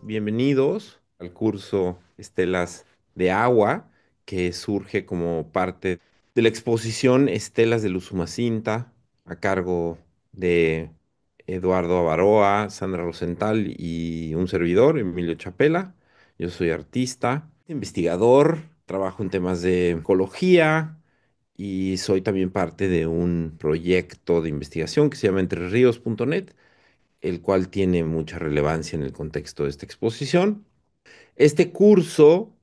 Bienvenidos al curso Estelas de Agua, que surge como parte de la exposición Estelas de Usumacinta, a cargo de Eduardo Avaroa, Sandra Rosenthal y un servidor, Emilio Chapela. Yo soy artista, investigador, trabajo en temas de ecología y soy también parte de un proyecto de investigación que se llama entrerríos.net, el cual tiene mucha relevancia en el contexto de esta exposición. Este curso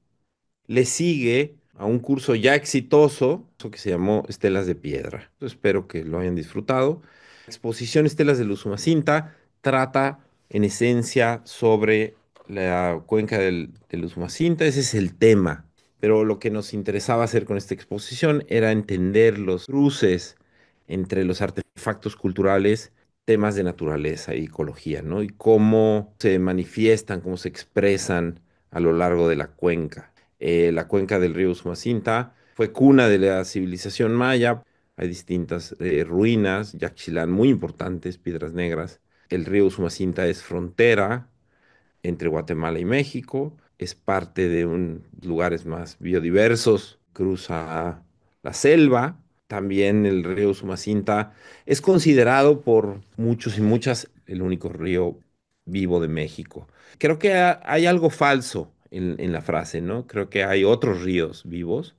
le sigue a un curso ya exitoso que se llamó Estelas de Piedra. Espero que lo hayan disfrutado. La exposición Estelas de Usumacinta trata en esencia sobre la cuenca del Usumacinta. Ese es el tema. Pero lo que nos interesaba hacer con esta exposición era entender los cruces entre los artefactos culturales, temas de naturaleza y ecología, ¿no? Y cómo se manifiestan, cómo se expresan a lo largo de la cuenca. La cuenca del río Usumacinta fue cuna de la civilización maya. Hay distintas ruinas, Yaxchilán, muy importantes, piedras negras. El río Usumacinta es frontera entre Guatemala y México. Es parte de un lugares más biodiversos. Cruza la selva. También el río Usumacinta es considerado por muchos y muchas el único río vivo de México. Creo que hay algo falso en la frase, ¿no? Creo que hay otros ríos vivos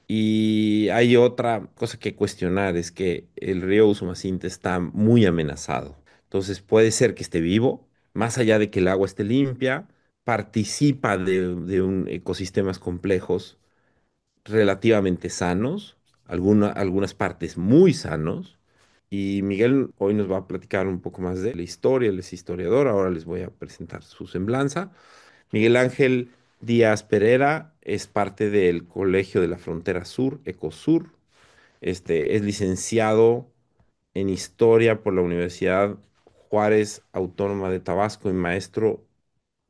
y hay otra cosa que cuestionar, es que el río Usumacinta está muy amenazado. Entonces puede ser que esté vivo, más allá de que el agua esté limpia, participa de un ecosistemas complejos relativamente sanos, algunas partes muy sanos. Y Miguel hoy nos va a platicar un poco más de la historia, él es historiador, ahora les voy a presentar su semblanza. Miguel Ángel Díaz Pereira es parte del Colegio de la Frontera Sur, Ecosur. Es licenciado en Historia por la Universidad Juárez Autónoma de Tabasco y maestro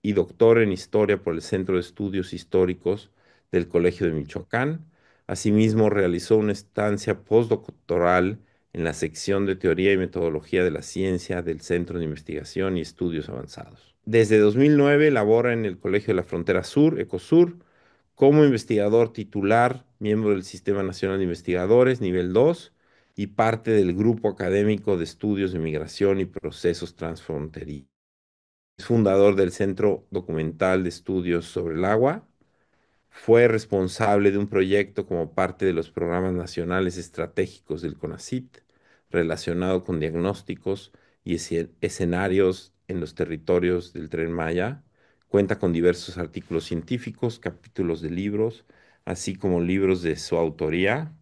y doctor en Historia por el Centro de Estudios Históricos del Colegio de Michoacán. Asimismo, realizó una estancia postdoctoral en la sección de Teoría y Metodología de la Ciencia del Centro de Investigación y Estudios Avanzados. Desde 2009 labora en el Colegio de la Frontera Sur, Ecosur, como investigador titular, miembro del Sistema Nacional de Investigadores, nivel 2, y parte del Grupo Académico de Estudios de Migración y Procesos Transfronterizos. Es fundador del Centro Documental de Estudios sobre el Agua. Fue responsable de un proyecto como parte de los programas nacionales estratégicos del CONACYT relacionado con diagnósticos y escenarios en los territorios del Tren Maya. Cuenta con diversos artículos científicos, capítulos de libros, así como libros de su autoría.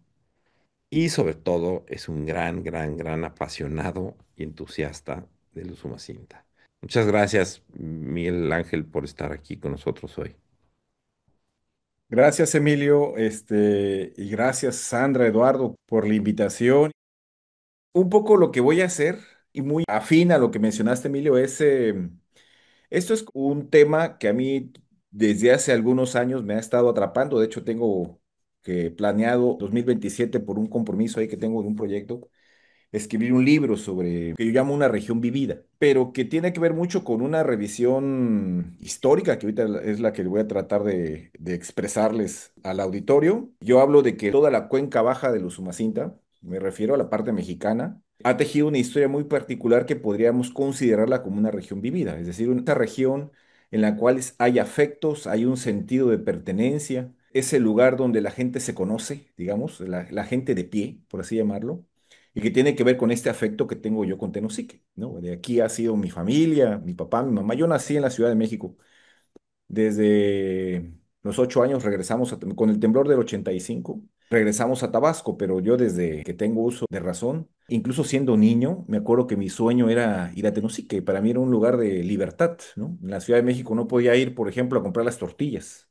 Y sobre todo es un gran apasionado y entusiasta del Usumacinta. Muchas gracias, Miguel Ángel, por estar aquí con nosotros hoy. Gracias, Emilio, y gracias, Sandra, Eduardo, por la invitación. Un poco lo que voy a hacer, y muy afín a lo que mencionaste, Emilio, esto es un tema que a mí desde hace algunos años me ha estado atrapando. De hecho, tengo que planeado 2027 por un compromiso ahí que tengo de un proyecto, escribir un libro sobre que yo llamo una región vivida, pero que tiene que ver mucho con una revisión histórica, que ahorita es la que voy a tratar de expresarles al auditorio. Yo hablo de que toda la cuenca baja del Usumacinta, me refiero a la parte mexicana, ha tejido una historia muy particular que podríamos considerarla como una región vivida, es decir, una región en la cual hay afectos, hay un sentido de pertenencia, es el lugar donde la gente se conoce, digamos, la gente de pie, por así llamarlo, y que tiene que ver con este afecto que tengo yo con Tenosique, ¿no? De aquí ha sido mi familia, mi papá, mi mamá. Yo nací en la Ciudad de México. Desde los 8 años regresamos, con el temblor del 85, regresamos a Tabasco, pero yo desde que tengo uso de razón, incluso siendo niño, me acuerdo que mi sueño era ir a Tenosique. Para mí era un lugar de libertad, ¿no? En la Ciudad de México no podía ir, por ejemplo, a comprar las tortillas.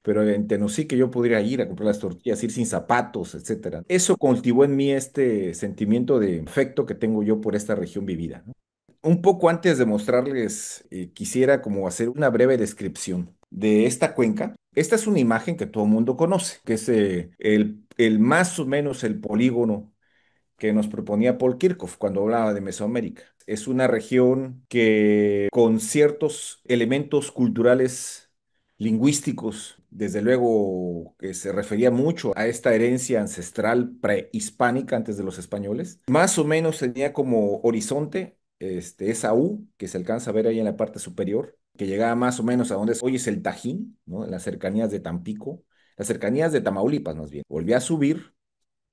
Pero en Tenosique yo podría ir a comprar las tortillas, ir sin zapatos, etcétera. Eso cultivó en mí este sentimiento de afecto que tengo yo por esta región vivida, ¿no? Un poco antes de mostrarles, quisiera como hacer una breve descripción de esta cuenca. Esta es una imagen que todo el mundo conoce, que es el más o menos el polígono que nos proponía Paul Kirchhoff cuando hablaba de Mesoamérica. Es una región que con ciertos elementos culturales, lingüísticos, desde luego que se refería mucho a esta herencia ancestral prehispánica antes de los españoles, más o menos tenía como horizonte esa U que se alcanza a ver ahí en la parte superior, que llegaba más o menos a donde hoy es el Tajín, ¿no? En las cercanías de Tampico, las cercanías de Tamaulipas más bien. Volvió a subir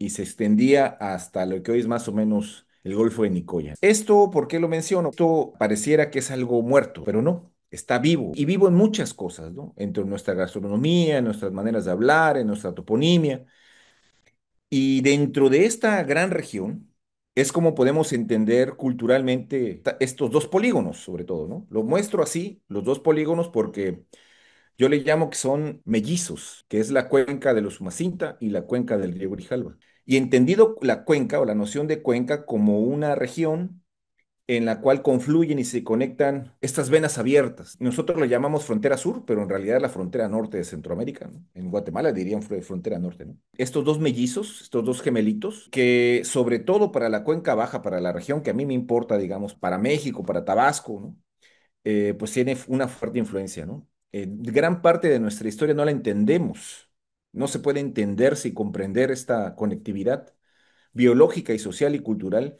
y se extendía hasta lo que hoy es más o menos el Golfo de Nicoya. Esto, ¿por qué lo menciono? Esto pareciera que es algo muerto, pero no, está vivo y vivo en muchas cosas, ¿no? Entre nuestra gastronomía, en nuestras maneras de hablar, en nuestra toponimia. Y dentro de esta gran región es como podemos entender culturalmente estos dos polígonos, sobre todo, ¿no? Lo muestro así, los dos polígonos, porque yo le llamo que son mellizos, que es la cuenca de los Umacinta y la cuenca del río Grijalva. Y entendido la cuenca o la noción de cuenca como una región en la cual confluyen y se conectan estas venas abiertas. Nosotros lo llamamos frontera sur, pero en realidad es la frontera norte de Centroamérica, ¿no? En Guatemala dirían frontera norte, ¿no? Estos dos mellizos, estos dos gemelitos, que sobre todo para la cuenca baja, para la región que a mí me importa, digamos, para México, para Tabasco, ¿no? Pues tiene una fuerte influencia, ¿no? Gran parte de nuestra historia no la entendemos. No se puede entenderse y comprender esta conectividad biológica y social y cultural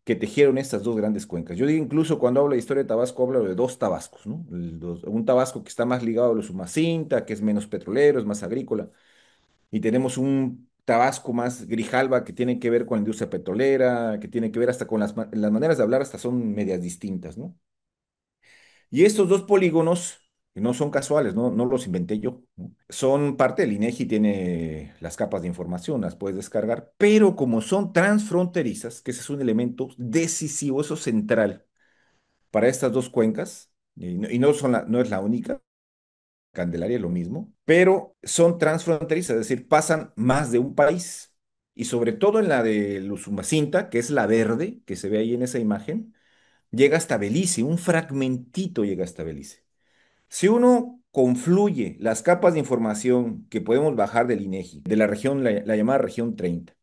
que tejieron estas dos grandes cuencas. Yo digo, incluso cuando hablo de historia de Tabasco, hablo de dos Tabascos, ¿no? Un Tabasco que está más ligado a los Umacinta, que es menos petrolero, es más agrícola, y tenemos un Tabasco más Grijalva que tiene que ver con la industria petrolera, que tiene que ver hasta con las maneras de hablar, hasta son medias distintas, ¿no? Y estos dos polígonos, que no son casuales, no los inventé yo, ¿no? Son parte del INEGI, tiene las capas de información, las puedes descargar, pero como son transfronterizas, que ese es un elemento decisivo, eso central para estas dos cuencas, y no, no es la única, Candelaria es lo mismo, pero son transfronterizas, es decir, pasan más de un país, y sobre todo en la de Usumacinta, que es la verde, que se ve ahí en esa imagen, llega hasta Belice, un fragmentito llega hasta Belice. Si uno confluye las capas de información que podemos bajar del INEGI, de la región, la llamada región 30,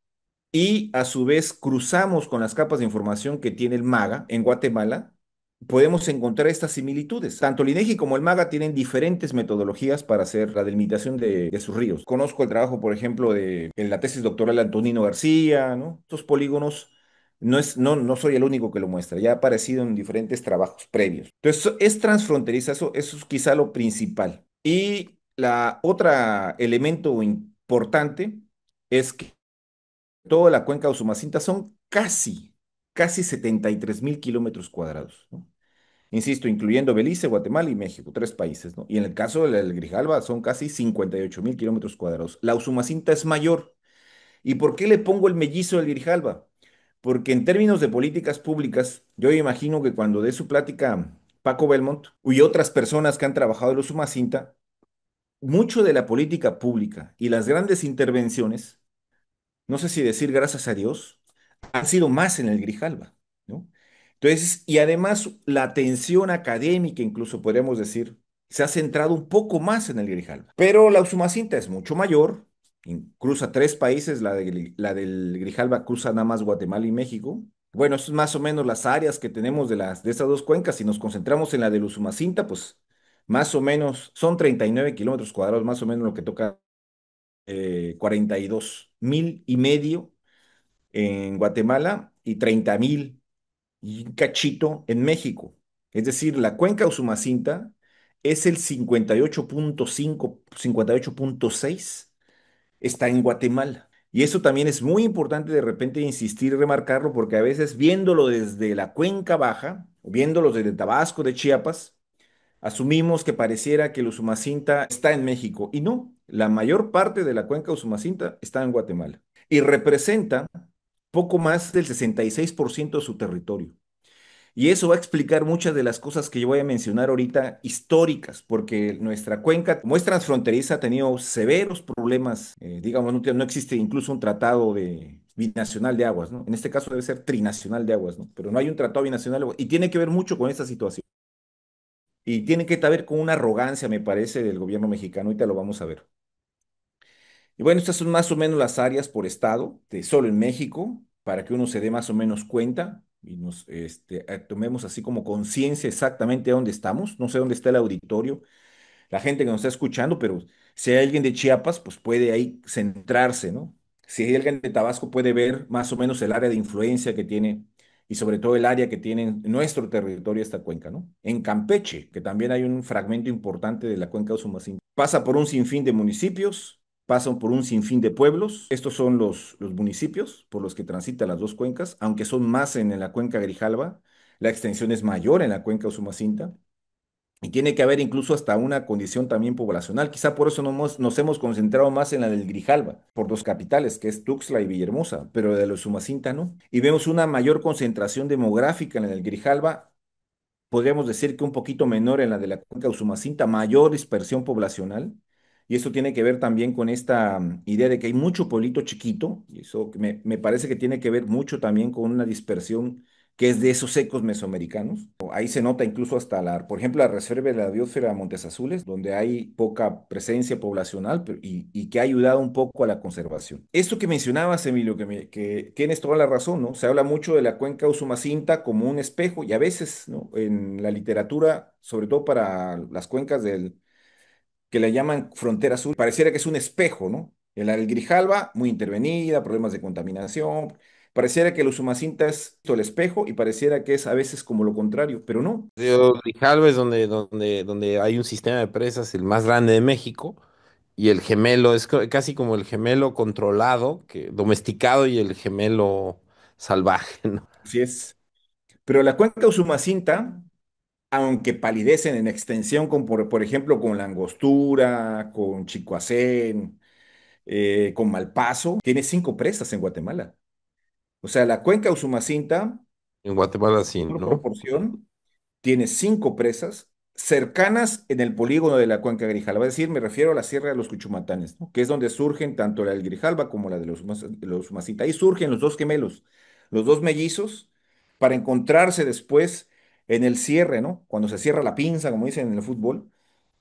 y a su vez cruzamos con las capas de información que tiene el MAGA en Guatemala, podemos encontrar estas similitudes. Tanto el INEGI como el MAGA tienen diferentes metodologías para hacer la delimitación de sus ríos. Conozco el trabajo, por ejemplo, de en la tesis doctoral de Antonino García, ¿no? Estos polígonos no soy el único que lo muestra, ya ha aparecido en diferentes trabajos previos. Entonces, es transfronteriza, eso es quizá lo principal. Y la otra elemento importante es que toda la cuenca de Usumacinta son casi 73.000 kilómetros cuadrados, ¿no? Insisto, incluyendo Belice, Guatemala y México, tres países, ¿no? Y en el caso del Grijalva son casi 58.000 kilómetros cuadrados. La Usumacinta es mayor. ¿Y por qué le pongo el mellizo del Grijalva? Porque en términos de políticas públicas, yo imagino que cuando dé su plática Paco Belmont y otras personas que han trabajado en la Usumacinta, mucho de la política pública y las grandes intervenciones, no sé si decir gracias a Dios, han sido más en el Grijalva, ¿no? Entonces, y además la atención académica, incluso podríamos decir, se ha centrado un poco más en el Grijalva. Pero la Usumacinta es mucho mayor, cruza tres países, la del Grijalva cruza nada más Guatemala y México. Bueno, eso es más o menos las áreas que tenemos de estas dos cuencas. Si nos concentramos en la de Usumacinta, pues más o menos son 39 kilómetros cuadrados, más o menos lo que toca 42.500 en Guatemala y 30.000 y un cachito en México. Es decir, la cuenca Usumacinta es el 58.5, 58.6, está en Guatemala. Y eso también es muy importante de repente insistir y remarcarlo porque a veces viéndolo desde la cuenca baja, viéndolo desde Tabasco, de Chiapas, asumimos que pareciera que el Usumacinta está en México y no, la mayor parte de la cuenca Usumacinta está en Guatemala y representa poco más del 66% de su territorio. Y eso va a explicar muchas de las cosas que yo voy a mencionar ahorita históricas, porque nuestra cuenca, como es transfronteriza, ha tenido severos problemas. Digamos, no existe incluso un tratado de binacional de aguas, ¿no? En este caso debe ser trinacional de aguas, ¿no? Pero no hay un tratado binacional de aguas. Y tiene que ver mucho con esta situación. Y tiene que ver con una arrogancia, me parece, del gobierno mexicano. Ahorita lo vamos a ver. Y bueno, estas son más o menos las áreas por estado, de solo en México. para que uno se dé más o menos cuenta y nos tomemos así como conciencia exactamente de dónde estamos. No sé dónde está el auditorio, la gente que nos está escuchando, pero si hay alguien de Chiapas, pues puede ahí centrarse, ¿no? Si hay alguien de Tabasco, puede ver más o menos el área de influencia que tiene y sobre todo el área que tiene en nuestro territorio esta cuenca, ¿no? En Campeche, que también hay un fragmento importante de la cuenca de Usumacinta. Pasa por un sinfín de municipios, pasa por un sinfín de pueblos. Estos son los municipios por los que transitan las dos cuencas, aunque son más en la cuenca Grijalva, la extensión es mayor en la cuenca Usumacinta. Y tiene que haber incluso hasta una condición también poblacional. Quizá por eso nos hemos concentrado más en la del Grijalva, por dos capitales, que es Tuxtla y Villahermosa, pero de los Usumacinta no. Y vemos una mayor concentración demográfica en la del Grijalva, podríamos decir que un poquito menor en la de la cuenca Usumacinta, mayor dispersión poblacional. Y eso tiene que ver también con esta idea de que hay mucho pueblito chiquito, y eso que me parece que tiene que ver mucho también con una dispersión que es de esos ecos mesoamericanos. Ahí se nota incluso hasta por ejemplo, la reserva de la biosfera Montes Azules, donde hay poca presencia poblacional y que ha ayudado un poco a la conservación. Esto que mencionabas, Emilio, que tienes toda la razón, ¿no? Se habla mucho de la cuenca Usumacinta como un espejo y a veces, ¿no? En la literatura, sobre todo para las cuencas que le llaman frontera sur, pareciera que es un espejo, ¿no? El Grijalva, muy intervenida, problemas de contaminación. Pareciera que el Usumacinta es el espejo y pareciera que es a veces como lo contrario, pero no. Río Grijalva es donde hay un sistema de presas, el más grande de México, y el gemelo es casi como el gemelo controlado, domesticado y el gemelo salvaje, ¿no? Así es. Pero la cuenca Usumacinta, aunque palidecen en extensión, por ejemplo, con la Angostura, con Chicoacén, con Malpaso, tiene 5 presas en Guatemala. O sea, la cuenca Usumacinta, En Guatemala sí, por ¿no? proporción, tiene 5 presas cercanas en el polígono de la cuenca Grijalva. Es decir, me refiero a la Sierra de los Cuchumatanes, ¿no? Que es donde surgen tanto la del Grijalva como la de los Usumacinta. Ahí surgen los dos gemelos, los dos mellizos, para encontrarse después en el cierre, ¿no? Cuando se cierra la pinza, como dicen en el fútbol,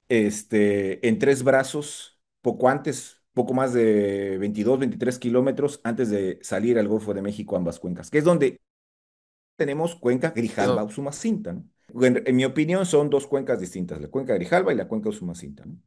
en 3 brazos, poco antes, poco más de 22, 23 kilómetros antes de salir al Golfo de México, ambas cuencas, que es donde tenemos cuenca Eso, Grijalba-Usumacinta, ¿no? En mi opinión son dos cuencas distintas, la cuenca Grijalba y la cuenca Usumacinta, ¿no?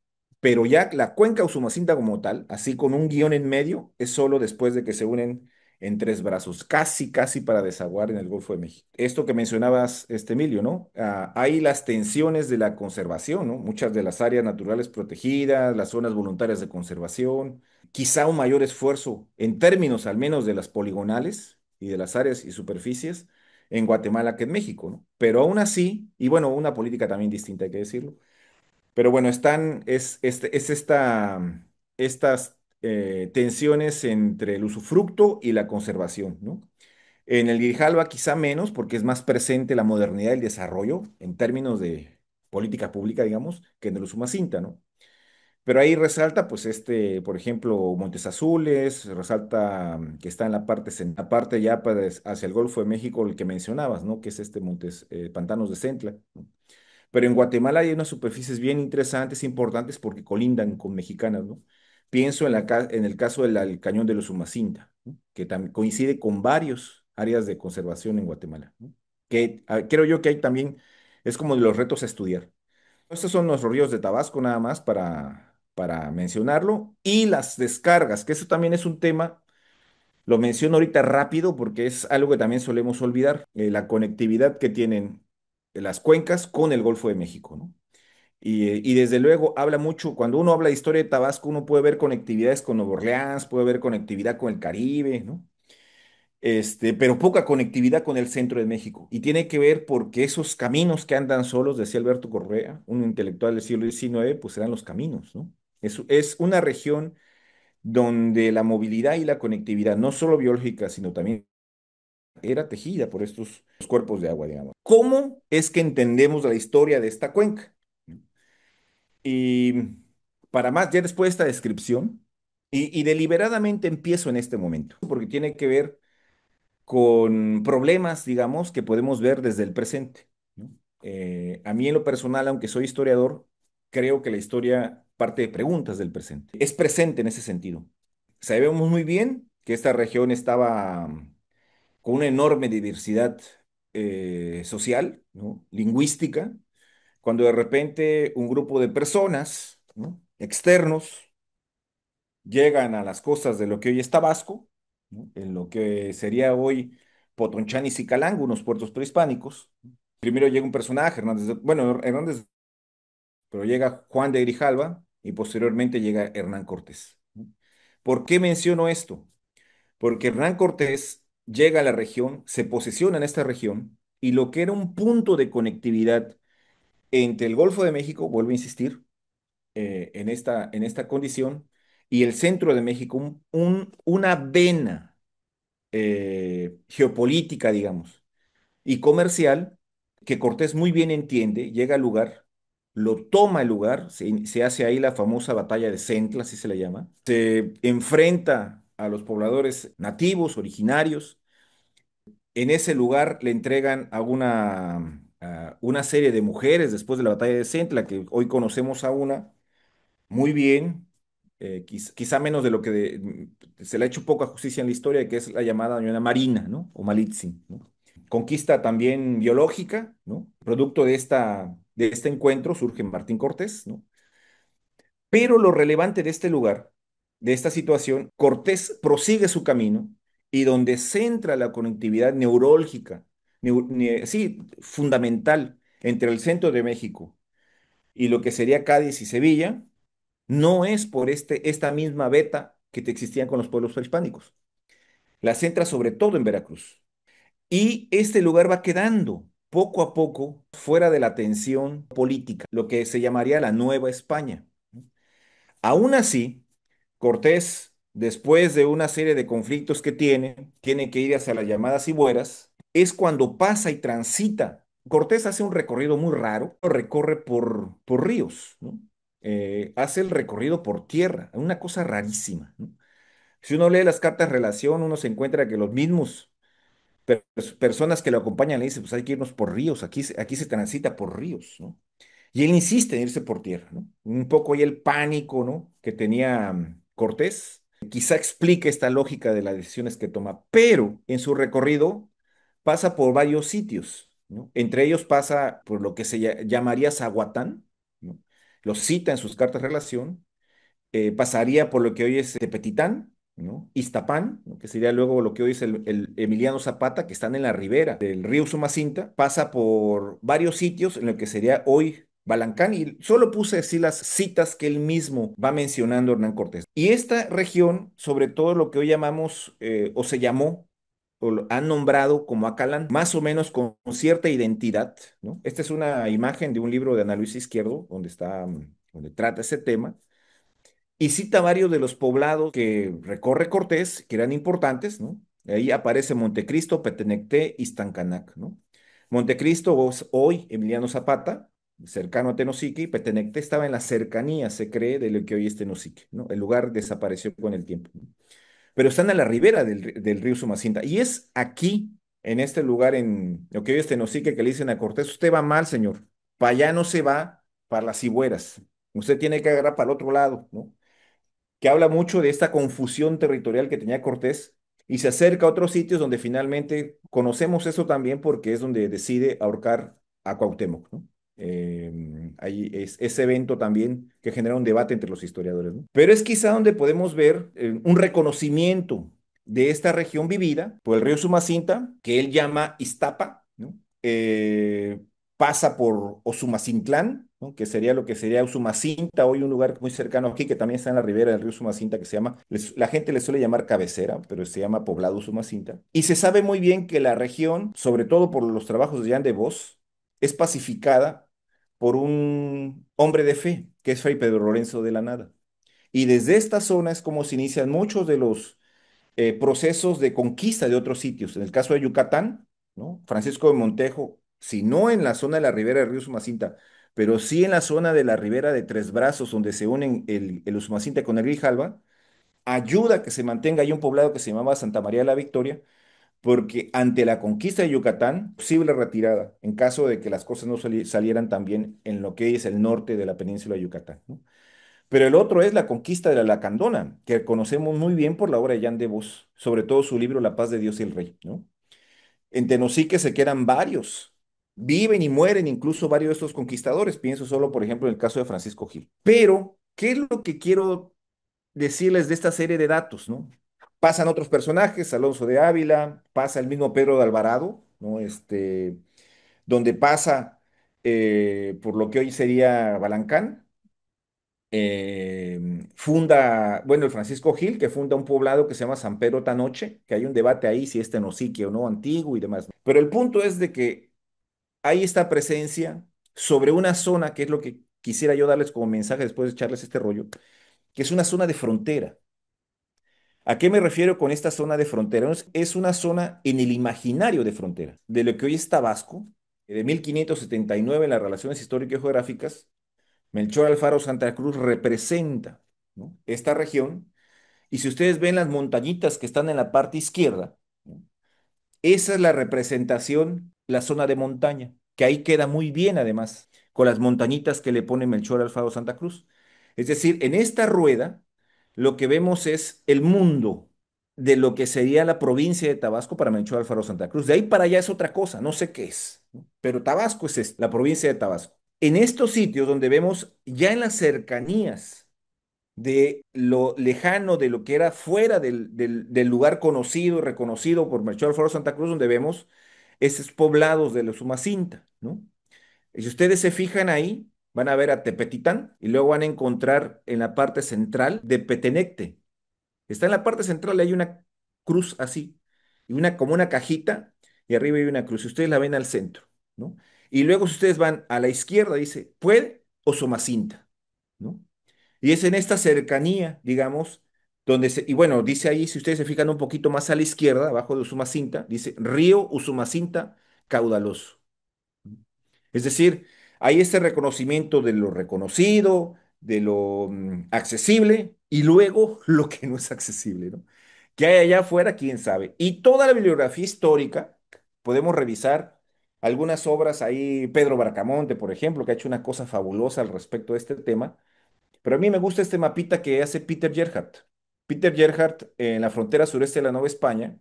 Pero ya la cuenca Usumacinta como tal, así con un guión en medio, es solo después de que se unen en 3 brazos, casi, casi para desaguar en el Golfo de México. Esto que mencionabas, Emilio, ¿no? Hay las tensiones de la conservación, ¿no? Muchas de las áreas naturales protegidas, las zonas voluntarias de conservación, quizá un mayor esfuerzo en términos al menos de las poligonales y de las áreas y superficies en Guatemala que en México, ¿no? Pero aún así, y bueno, una política también distinta, hay que decirlo, pero bueno, estas tensiones entre el usufructo y la conservación, ¿no? En el Grijalva quizá menos, porque es más presente la modernidad y el desarrollo en términos de política pública, digamos, que en el Usumacinta, ¿no? Pero ahí resalta, pues, por ejemplo, Montes Azules, resalta que está en la parte ya hacia el Golfo de México, el que mencionabas, ¿no? Que es Pantanos de Centla, ¿no? Pero en Guatemala hay unas superficies bien interesantes, importantes, porque colindan con mexicanas, ¿no? Pienso en el caso del Cañón de los Umacinta, ¿no? Que también coincide con varios áreas de conservación en Guatemala, ¿no? Que creo yo que hay también, es como de los retos a estudiar. Estos son los ríos de Tabasco nada más para mencionarlo. Y las descargas, que eso también es un tema, lo menciono ahorita rápido porque es algo que también solemos olvidar, la conectividad que tienen las cuencas con el Golfo de México, ¿no? Y desde luego habla mucho, cuando uno habla de historia de Tabasco, uno puede ver conectividades con Nueva Orleans, puede ver conectividad con el Caribe, ¿no? Pero poca conectividad con el centro de México. Y tiene que ver porque esos caminos que andan solos, decía Alberto Correa, un intelectual del siglo XIX, pues eran los caminos, ¿no? Es una región donde la movilidad y la conectividad, no solo biológica, sino también era tejida por estos cuerpos de agua, digamos. ¿Cómo es que entendemos la historia de esta cuenca? Y para más, ya después de esta descripción, y deliberadamente empiezo en este momento, porque tiene que ver con problemas, digamos, que podemos ver desde el presente, ¿no? A mí en lo personal, aunque soy historiador, creo que la historia parte de preguntas del presente. Es presente en ese sentido. Sabemos muy bien que esta región estaba con una enorme diversidad social, ¿no? Lingüística, cuando de repente un grupo de personas, ¿no? Externos llegan a las costas de lo que hoy es Tabasco, ¿no? En lo que sería hoy Potonchán y Cicalango, unos puertos prehispánicos. Primero llega un personaje, bueno, Hernández, pero llega Juan de Grijalva y posteriormente llega Hernán Cortés, ¿no? ¿Por qué menciono esto? Porque Hernán Cortés llega a la región, se posesiona en esta región y lo que era un punto de conectividad entre el Golfo de México, vuelvo a insistir, en esta condición, y el centro de México, una vena geopolítica, digamos, y comercial, que Cortés muy bien entiende, llega al lugar, lo toma el lugar, se hace ahí la famosa batalla de Centla, así se le llama, se enfrenta a los pobladores nativos, originarios. En ese lugar le entregan a una serie de mujeres después de la batalla de Centla, que hoy conocemos a una muy bien, quizá menos de lo que se le ha hecho poca justicia en la historia, que es la llamada Doña Marina, ¿no? O Malitzin, ¿no? Conquista también biológica, ¿no? Producto de este encuentro surge Martín Cortés, ¿no? Pero lo relevante de este lugar, de esta situación, Cortés prosigue su camino y donde centra la conectividad neurálgica, sí, fundamental entre el centro de México y lo que sería Cádiz y Sevilla, no es por esta misma beta que te existían con los pueblos prehispánicos. La centra sobre todo en Veracruz. Y este lugar va quedando poco a poco fuera de la atención política, lo que se llamaría la Nueva España. Aún así, Cortés, después de una serie de conflictos que tiene que ir hacia las llamadas cibueras, es cuando pasa y transita. Cortés hace un recorrido muy raro, recorre por ríos, ¿no? Hace el recorrido por tierra, una cosa rarísima, ¿no? Si uno lee las cartas de relación, uno se encuentra que los mismos personas que lo acompañan le dicen, pues hay que irnos por ríos, aquí se transita por ríos, ¿no? Y él insiste en irse por tierra, ¿no? Un poco ahí el pánico, ¿no? Que tenía Cortés. Quizá explique esta lógica de las decisiones que toma, pero en su recorrido pasa por varios sitios, ¿no? Entre ellos pasa por lo que se llamaría Zahuatán, ¿no? Lo cita en sus cartas de relación, pasaría por lo que hoy es Tepetitán, ¿no? Iztapán, ¿no? Que sería luego lo que hoy es el Emiliano Zapata, que están en la ribera del río Sumacinta, pasa por varios sitios en lo que sería hoy Balancán, y solo puse así las citas que él mismo va mencionando Hernán Cortés. Y esta región, sobre todo lo que hoy llamamos, o se llamó, o lo han nombrado como Acalán, más o menos con cierta identidad, ¿no? Esta es una imagen de un libro de Ana Luisa Izquierdo, donde trata ese tema y cita varios de los poblados que recorre Cortés, que eran importantes, ¿no? Ahí aparece Montecristo, Petenecté y Iztancanac, ¿no? Montecristo es hoy Emiliano Zapata, cercano a Tenosique, y Petenecté estaba en la cercanía, se cree, de lo que hoy es Tenosique, ¿no? El lugar desapareció con el tiempo, ¿no? Pero están a la ribera del río Sumacinta. Y es aquí, en este lugar, en lo que hoy es Tenosique, que le dicen a Cortés, usted va mal, señor, para allá no se va, para las Cibueras, usted tiene que agarrar para el otro lado, ¿no? Que habla mucho de esta confusión territorial que tenía Cortés y se acerca a otros sitios donde finalmente conocemos eso también porque es donde decide ahorcar a Cuauhtémoc, ¿no? Ahí es ese evento también que genera un debate entre los historiadores, ¿no? Pero es quizá donde podemos ver un reconocimiento de esta región vivida por el río Sumacinta, que él llama Iztapa, ¿no? Pasa por Osumacintlán, ¿no? Que sería lo que sería Usumacinta, hoy un lugar muy cercano aquí que también está en la ribera del río Sumacinta, que se llama, la gente le suele llamar cabecera, pero se llama poblado Usumacinta. Y se sabe muy bien que la región, sobre todo por los trabajos de Jan de Vos, es pacificada por un hombre de fe, que es Fray Pedro Lorenzo de la Nada. Y desde esta zona es como se inician muchos de los procesos de conquista de otros sitios. En el caso de Yucatán, ¿no? Francisco de Montejo, si no en la zona de la ribera del río Sumacinta, pero sí en la zona de la ribera de Tres Brazos, donde se unen el Usumacinta con el Grijalva, ayuda a que se mantenga ahí un poblado que se llamaba Santa María de la Victoria, porque ante la conquista de Yucatán, posible retirada, en caso de que las cosas no salieran tan bien en lo que es el norte de la península de Yucatán, ¿no? Pero el otro es la conquista de la Lacandona, que conocemos muy bien por la obra de Jan de Bos, sobre todo su libro La paz de Dios y el Rey, ¿no? En Tenosique se quedan varios. Viven y mueren incluso varios de estos conquistadores. Pienso solo, por ejemplo, en el caso de Francisco Gil. Pero, ¿qué es lo que quiero decirles de esta serie de datos, ¿no? Pasan otros personajes, Alonso de Ávila, pasa el mismo Pedro de Alvarado, ¿no? Donde pasa por lo que hoy sería Balancán, funda, bueno, el Francisco Gil, que funda un poblado que se llama San Pedro Tanoche, que hay un debate ahí si es Tenosique o no, antiguo y demás. Pero el punto es de que hay esta presencia sobre una zona, que es lo que quisiera yo darles como mensaje después de echarles este rollo, que es una zona de frontera. ¿A qué me refiero con esta zona de frontera? Es una zona en el imaginario de frontera, de lo que hoy es Tabasco, de 1579 en las relaciones histórico-geográficas, Melchor Alfaro Santa Cruz representa, ¿no?, esta región. Y si ustedes ven las montañitas que están en la parte izquierda, ¿no?, esa es la representación, la zona de montaña, que ahí queda muy bien además, con las montañitas que le pone Melchor Alfaro Santa Cruz. Es decir, en esta rueda lo que vemos es el mundo de lo que sería la provincia de Tabasco para Melchor Alfaro Santa Cruz. De ahí para allá es otra cosa, no sé qué es, ¿no? Pero Tabasco es esto, la provincia de Tabasco. En estos sitios donde vemos ya en las cercanías de lo lejano, de lo que era fuera del lugar conocido y reconocido por Melchor Alfaro Santa Cruz, donde vemos esos poblados de la Sumacinta, ¿no? Y si ustedes se fijan ahí, van a ver a Tepetitán y luego van a encontrar en la parte central de Petenecte. Está en la parte central, hay una cruz así, y una como una cajita, y arriba hay una cruz. Y ustedes la ven al centro, ¿no? Y luego si ustedes van a la izquierda, dice, Puede o Somacinta, ¿no? Y es en esta cercanía, digamos, y bueno, dice ahí, si ustedes se fijan un poquito más a la izquierda, abajo de Usumacinta, dice Río Usumacinta caudaloso. Es decir, hay este reconocimiento de lo reconocido, de lo accesible y luego lo que no es accesible, ¿no? ¿Qué hay allá afuera? ¿Quién sabe? Y toda la bibliografía histórica, podemos revisar algunas obras ahí, Pedro Bracamonte, por ejemplo, que ha hecho una cosa fabulosa al respecto de este tema, pero a mí me gusta este mapita que hace Peter Gerhardt. Peter Gerhardt, en la frontera sureste de la Nueva España,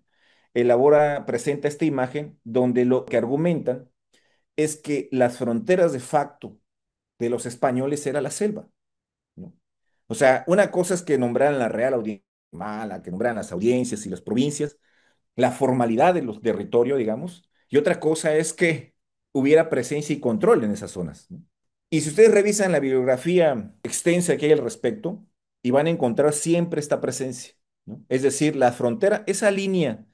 presenta esta imagen donde lo que argumentan es que las fronteras de facto de los españoles era la selva, ¿no? O sea, una cosa es que nombraran la Real Audiencia Mala, que nombraran las audiencias y las provincias, la formalidad de los territorios, digamos, y otra cosa es que hubiera presencia y control en esas zonas, ¿no? Y si ustedes revisan la bibliografía extensa que hay al respecto, y van a encontrar siempre esta presencia, ¿no? Es decir, la frontera, esa línea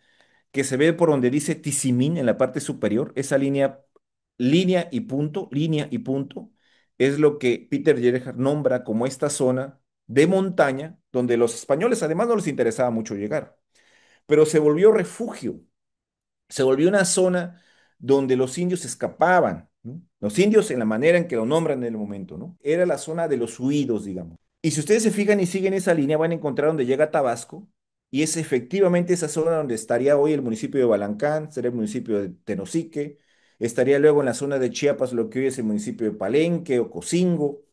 que se ve por donde dice Tizimín en la parte superior, esa línea y punto, es lo que Peter Gerhardt nombra como esta zona de montaña donde los españoles además no les interesaba mucho llegar, pero se volvió refugio, se volvió una zona donde los indios escapaban, ¿no? Los indios en la manera en que lo nombran en el momento, ¿no? Era la zona de los huidos, digamos. Y si ustedes se fijan y siguen esa línea, van a encontrar donde llega Tabasco, y es efectivamente esa zona donde estaría hoy el municipio de Balancán, sería el municipio de Tenosique, estaría luego en la zona de Chiapas lo que hoy es el municipio de Palenque o Cocingo.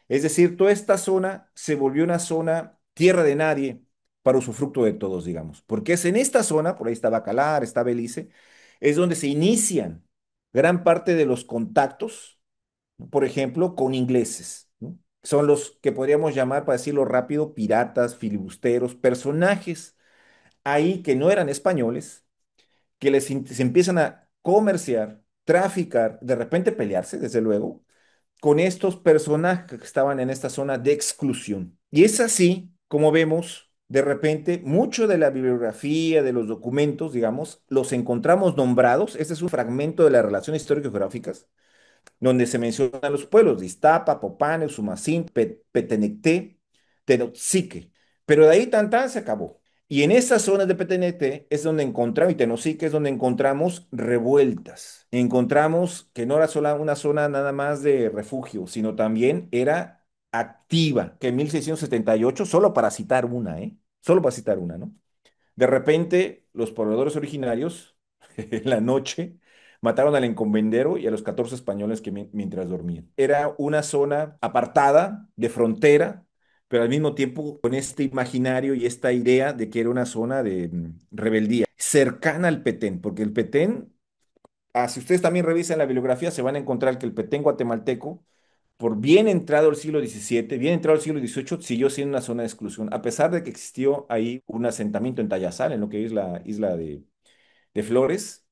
Es decir, toda esta zona se volvió una zona tierra de nadie para usufructo de todos, digamos, porque es en esta zona, por ahí está Bacalar, está Belice, es donde se inician gran parte de los contactos, ¿no?, por ejemplo, con ingleses, ¿no? Son los que podríamos llamar, para decirlo rápido, piratas, filibusteros, personajes ahí que no eran españoles, que se empiezan a comerciar, traficar, de repente pelearse, desde luego, con estos personajes que estaban en esta zona de exclusión. Y es así como vemos, de repente, mucho de la bibliografía, de los documentos, digamos, los encontramos nombrados. Este es un fragmento de las relaciones histórico-geográficas donde se mencionan los pueblos de Iztapa, Popane, Usumacinta, Petenecté, Tenotzique. Pero de ahí tan se acabó. Y en esas zonas de Petenecté es donde encontramos, y Tenosique es donde encontramos revueltas. Encontramos que no era solo una zona nada más de refugio, sino también era activa, que en 1678, solo para citar una, ¿eh? Solo para citar una, ¿no? De repente, los pobladores originarios, en la noche, mataron al encomendero y a los 14 españoles que mientras dormían. Era una zona apartada, de frontera, pero al mismo tiempo con este imaginario y esta idea de que era una zona de rebeldía, cercana al Petén, porque el Petén Si ustedes también revisan la bibliografía, se van a encontrar que el Petén guatemalteco, por bien entrado el siglo XVII, bien entrado el siglo XVIII, siguió siendo una zona de exclusión, a pesar de que existió ahí un asentamiento en Tayasal, en lo que es la isla de Flores,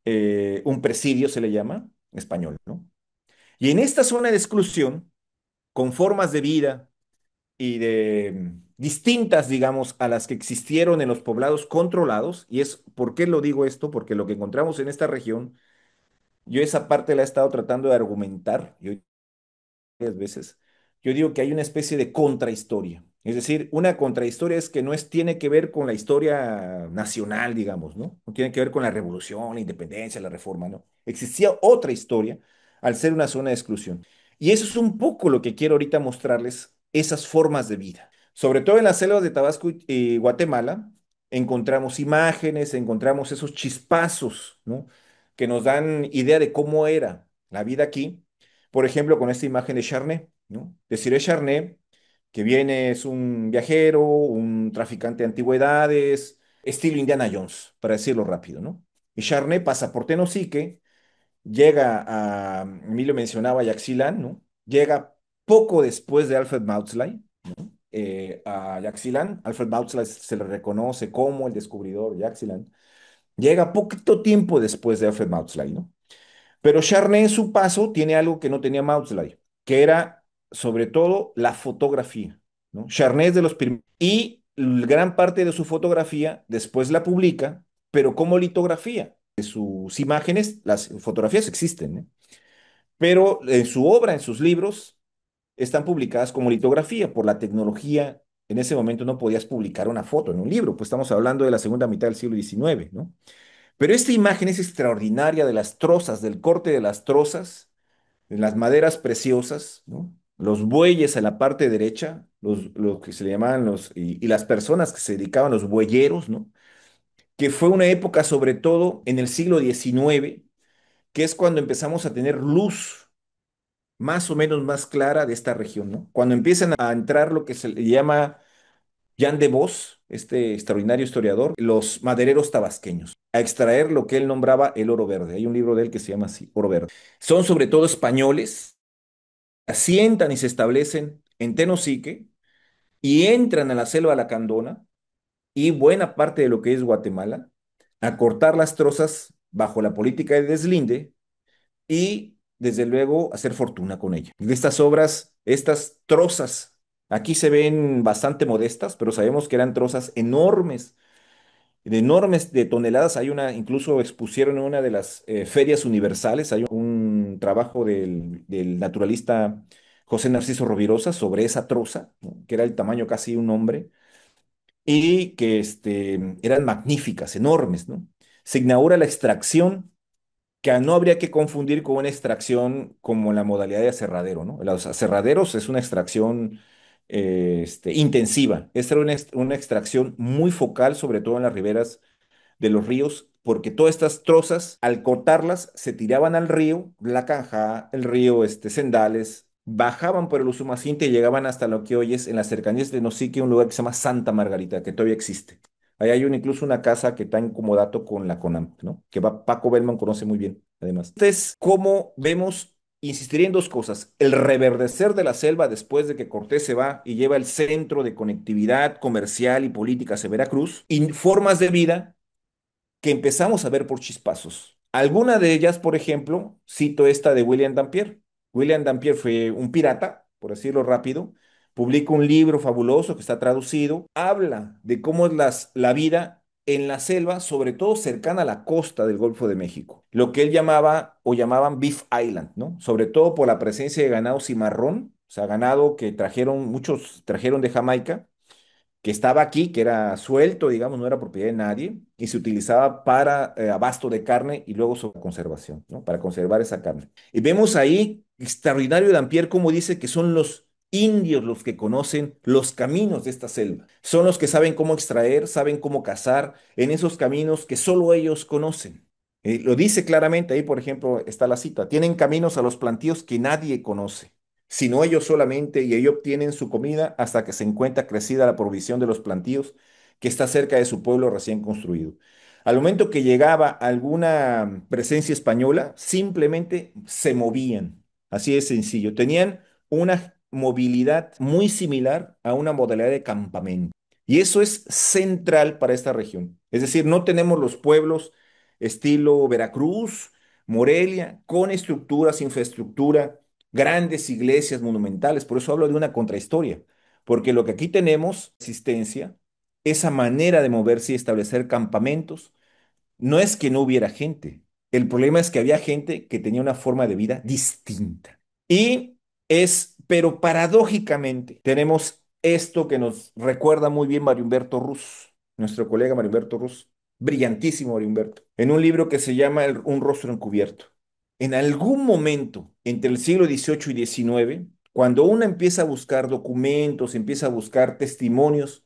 un presidio se le llama, español, ¿no? Y en esta zona de exclusión, con formas de vida y de distintas, digamos, a las que existieron en los poblados controlados, y es, ¿por qué lo digo esto? Porque lo que encontramos en esta región, yo esa parte la he estado tratando de argumentar, y hoy varias veces, yo digo que hay una especie de contrahistoria. Es decir, una contrahistoria es que tiene que ver con la historia nacional, digamos, ¿no? No tiene que ver con la revolución, la independencia, la reforma, ¿no? Existía otra historia al ser una zona de exclusión. Y eso es un poco lo que quiero ahorita mostrarles, esas formas de vida. Sobre todo en las selvas de Tabasco y Guatemala, encontramos imágenes, encontramos esos chispazos, ¿no? Que nos dan idea de cómo era la vida aquí, por ejemplo, con esta imagen de Charney, ¿no? Desiré Charney, que viene, es un viajero, un traficante de antigüedades, estilo Indiana Jones, para decirlo rápido, ¿no? Y Charney pasa por Tenosique, llega Emilio mencionaba a Yaxilán, ¿no? Llega poco después de Alfred Maudslay, ¿no? A Yaxilán. Alfred Maudslay se le reconoce como el descubridor de Yaxilán. Llega poquito tiempo después de Alfred Maudslay, ¿no? Pero Charney en su paso tiene algo que no tenía Maudslay, que era sobre todo la fotografía, ¿no? Charney es de los primeros y gran parte de su fotografía después la publica, pero como litografía. De sus imágenes, las fotografías existen, ¿eh? Pero en su obra, en sus libros, están publicadas como litografía por la tecnología. En ese momento no podías publicar una foto en un libro, pues estamos hablando de la segunda mitad del siglo XIX, ¿no? Pero esta imagen es extraordinaria de las trozas, del corte de las trozas, de las maderas preciosas, ¿no? Los bueyes en la parte derecha, los que se le llamaban y las personas que se dedicaban, los bueyeros, ¿no? Que fue una época, sobre todo en el siglo XIX, que es cuando empezamos a tener luz más o menos más clara de esta región, ¿no? Cuando empiezan a entrar lo que se le llama Jan de Vos, este extraordinario historiador, los madereros tabasqueños, a extraer lo que él nombraba el oro verde. Hay un libro de él que se llama así, Oro Verde. Son sobre todo españoles, asientan y se establecen en Tenosique y entran a la selva lacandona y buena parte de lo que es Guatemala, a cortar las trozas bajo la política de deslinde y desde luego hacer fortuna con ella. De estas obras, estas trozas, aquí se ven bastante modestas, pero sabemos que eran trozas enormes, de enormes de toneladas. Hay una, incluso expusieron en una de las ferias universales, hay un trabajo del naturalista José Narciso Rovirosa sobre esa troza, ¿no? Que era el tamaño casi de un hombre, y que eran magníficas, enormes, ¿no? Se inaugura la extracción que no habría que confundir con una extracción como la modalidad de aserradero, ¿no? Los aserraderos es una extracción intensiva. Esta era una extracción muy focal, sobre todo en las riberas de los ríos, porque todas estas trozas, al cortarlas, se tiraban al río, La Canja, el río Sendales, bajaban por el Usumacinta y llegaban hasta lo que hoy es en las cercanías de Nosique, un lugar que se llama Santa Margarita, que todavía existe. Ahí hay incluso una casa que está en comodato con la CONAMP, ¿no? Que Paco Bellman conoce muy bien, además. Entonces, como vemos, insistiría en dos cosas. El reverdecer de la selva después de que Cortés se va y lleva el centro de conectividad comercial y política hacia Veracruz, y formas de vida que empezamos a ver por chispazos. Alguna de ellas, por ejemplo, cito esta de William Dampier. William Dampier fue un pirata, por decirlo rápido, publica un libro fabuloso que está traducido, habla de cómo es la vida en la selva, sobre todo cercana a la costa del Golfo de México, lo que él llamaba o llamaban Beef Island, ¿no? Sobre todo por la presencia de ganado cimarrón, o sea, ganado que muchos trajeron de Jamaica, que estaba aquí, que era suelto, digamos, no era propiedad de nadie, y se utilizaba para abasto de carne y luego su conservación, ¿no? Para conservar esa carne. Y vemos ahí, extraordinario Dampier, como dice que son los indios los que conocen los caminos de esta selva. Son los que saben cómo extraer, saben cómo cazar en esos caminos que solo ellos conocen. Lo dice claramente ahí, por ejemplo, está la cita, tienen caminos a los plantíos que nadie conoce sino ellos solamente, y ellos obtienen su comida hasta que se encuentra crecida la provisión de los plantíos que está cerca de su pueblo recién construido. Al momento que llegaba alguna presencia española, simplemente se movían. Así de sencillo. Tenían una movilidad muy similar a una modalidad de campamento. Y eso es central para esta región. Es decir, no tenemos los pueblos estilo Veracruz, Morelia, con estructuras, infraestructura, grandes iglesias monumentales. Por eso hablo de una contrahistoria. Porque lo que aquí tenemos, existencia, esa manera de moverse y establecer campamentos, no es que no hubiera gente. El problema es que había gente que tenía una forma de vida distinta. Y pero paradójicamente, tenemos esto que nos recuerda muy bien Mario Humberto Rus, nuestro colega Mario Humberto Rus, brillantísimo Mario Humberto, en un libro que se llama Un rostro encubierto. En algún momento entre el siglo XVIII y XIX, cuando uno empieza a buscar documentos, empieza a buscar testimonios,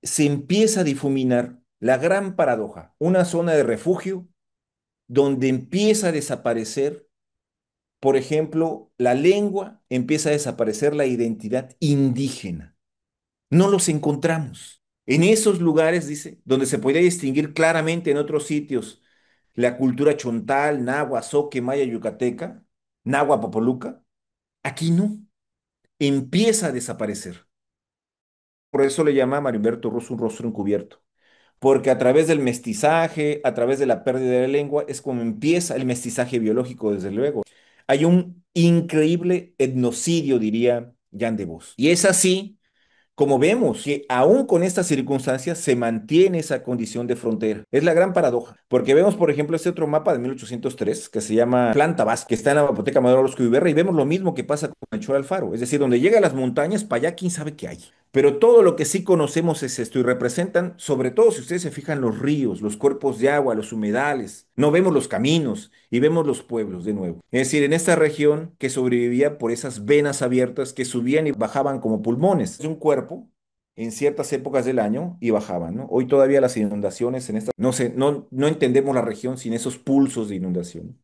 se empieza a difuminar la gran paradoja, una zona de refugio donde empieza a desaparecer, por ejemplo, la lengua, empieza a desaparecer la identidad indígena. No los encontramos. En esos lugares, dice, donde se podía distinguir claramente en otros sitios la cultura chontal, náhuatl, zoque, maya, yucateca, náhuatl, popoluca, aquí no, empieza a desaparecer. Por eso le llama a Mario Humberto Rosso un rostro encubierto. Porque a través del mestizaje, a través de la pérdida de la lengua, es como empieza el mestizaje biológico, desde luego. Hay un increíble etnocidio, diría Jan de Vos. Y es así como vemos que aún con estas circunstancias se mantiene esa condición de frontera. Es la gran paradoja, porque vemos, por ejemplo, este otro mapa de 1803 que se llama Planta Vasca, que está en la Biblioteca Manuel Orozco Iberra, y vemos lo mismo que pasa con Melchor Alfaro, es decir, donde llega a las montañas, para allá, quién sabe qué hay. Pero todo lo que sí conocemos es esto y representan, sobre todo si ustedes se fijan, los ríos, los cuerpos de agua, los humedales. No vemos los caminos y vemos los pueblos de nuevo. Es decir, en esta región que sobrevivía por esas venas abiertas que subían y bajaban como pulmones de un cuerpo en ciertas épocas del año y bajaban, ¿no? Hoy todavía las inundaciones en esta, no sé, no entendemos la región sin esos pulsos de inundación.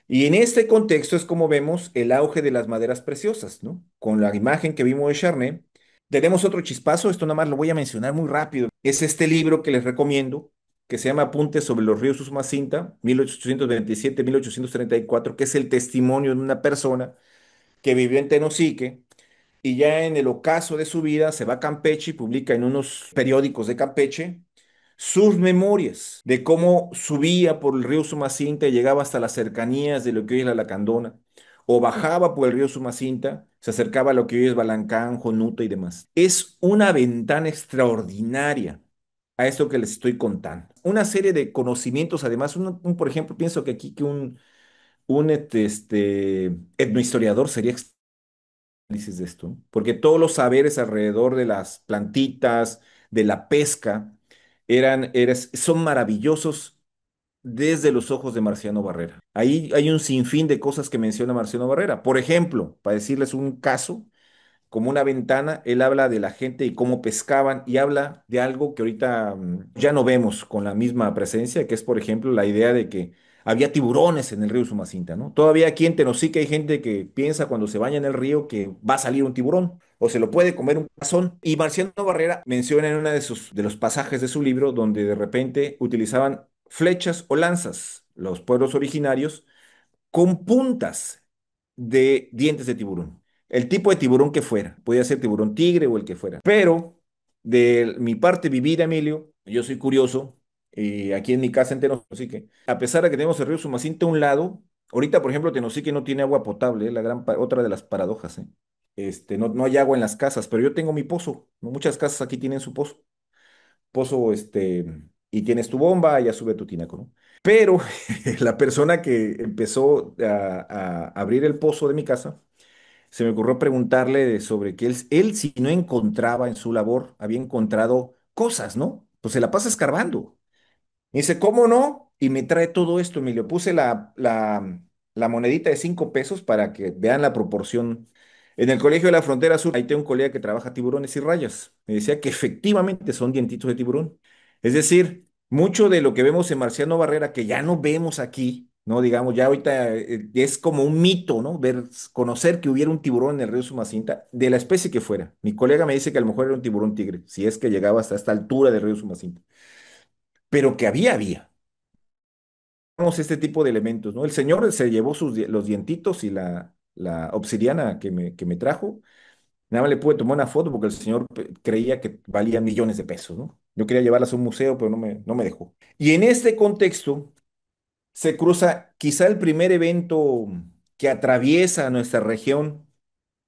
Y en este contexto es como vemos el auge de las maderas preciosas, ¿no? Con la imagen que vimos de Charnay, tenemos otro chispazo, esto nada más lo voy a mencionar muy rápido. Es este libro que les recomiendo, que se llama Apuntes sobre los ríos Usumacinta, 1827-1834, que es el testimonio de una persona que vivió en Tenosique y ya en el ocaso de su vida se va a Campeche y publica en unos periódicos de Campeche sus memorias de cómo subía por el río Sumacinta y llegaba hasta las cercanías de lo que hoy es la Lacandona, o bajaba por el río Sumacinta, se acercaba a lo que hoy es Balancán, Jonuta y demás. Es una ventana extraordinaria a esto que les estoy contando. Una serie de conocimientos, además, por ejemplo, pienso que aquí que un etnohistoriador sería análisis de esto, ¿no? Porque todos los saberes alrededor de las plantitas, de la pesca, son maravillosos desde los ojos de Marciano Barrera. Ahí hay un sinfín de cosas que menciona Marciano Barrera. Por ejemplo, para decirles un caso, como una ventana, él habla de la gente y cómo pescaban y habla de algo que ahorita ya no vemos con la misma presencia, que es, por ejemplo, la idea de que había tiburones en el río Sumacinta, ¿no? Todavía aquí en Tenosique hay gente que piensa cuando se baña en el río que va a salir un tiburón o se lo puede comer un pezón. Y Marciano Barrera menciona en uno de los pasajes de su libro donde de repente utilizaban flechas o lanzas, los pueblos originarios, con puntas de dientes de tiburón. El tipo de tiburón que fuera, podía ser tiburón tigre o el que fuera. Pero de mi parte vivida, Emilio, yo soy curioso, aquí en mi casa en Tenosique, a pesar de que tenemos el río Sumacinta a un lado, ahorita, por ejemplo, Tenosique no tiene agua potable, otra de las paradojas, ¿eh? No hay agua en las casas, pero yo tengo mi pozo, ¿no? Muchas casas aquí tienen su pozo, y tienes tu bomba, ya sube tu tinaco, ¿no? Pero la persona que empezó a abrir el pozo de mi casa, se me ocurrió preguntarle sobre que él si no encontraba en su labor, había encontrado cosas, ¿no? Pues se la pasa escarbando. Me dice, ¿cómo no? Y me trae todo esto, Emilio. Puse la monedita de 5 pesos para que vean la proporción. En el Colegio de la Frontera Sur, ahí tengo un colega que trabaja tiburones y rayas. Me decía que efectivamente son dientitos de tiburón. Es decir, mucho de lo que vemos en Marciano Barrera, que ya no vemos aquí, ¿no? Digamos, ya ahorita es como un mito, ¿no? Conocer que hubiera un tiburón en el río Sumacinta, de la especie que fuera. Mi colega me dice que a lo mejor era un tiburón tigre, si es que llegaba hasta esta altura del río Sumacinta. pero que había. Vamos, este tipo de elementos, ¿no? El señor se llevó los dientitos y la obsidiana que me trajo. Nada más le pude tomar una foto porque el señor creía que valía millones de pesos, ¿no? Yo quería llevarlas a un museo, pero no me dejó. Y en este contexto se cruza quizá el primer evento que atraviesa nuestra región,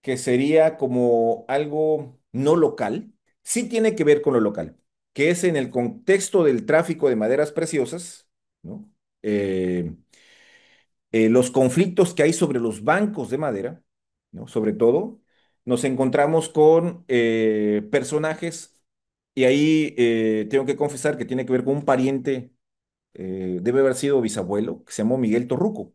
que sería como algo no local, sí tiene que ver con lo local, que es en el contexto del tráfico de maderas preciosas, ¿no? Eh, los conflictos que hay sobre los bancos de madera, ¿no? Sobre todo, nos encontramos con personajes, y ahí tengo que confesar que tiene que ver con un pariente, debe haber sido bisabuelo, que se llamó Miguel Torruco.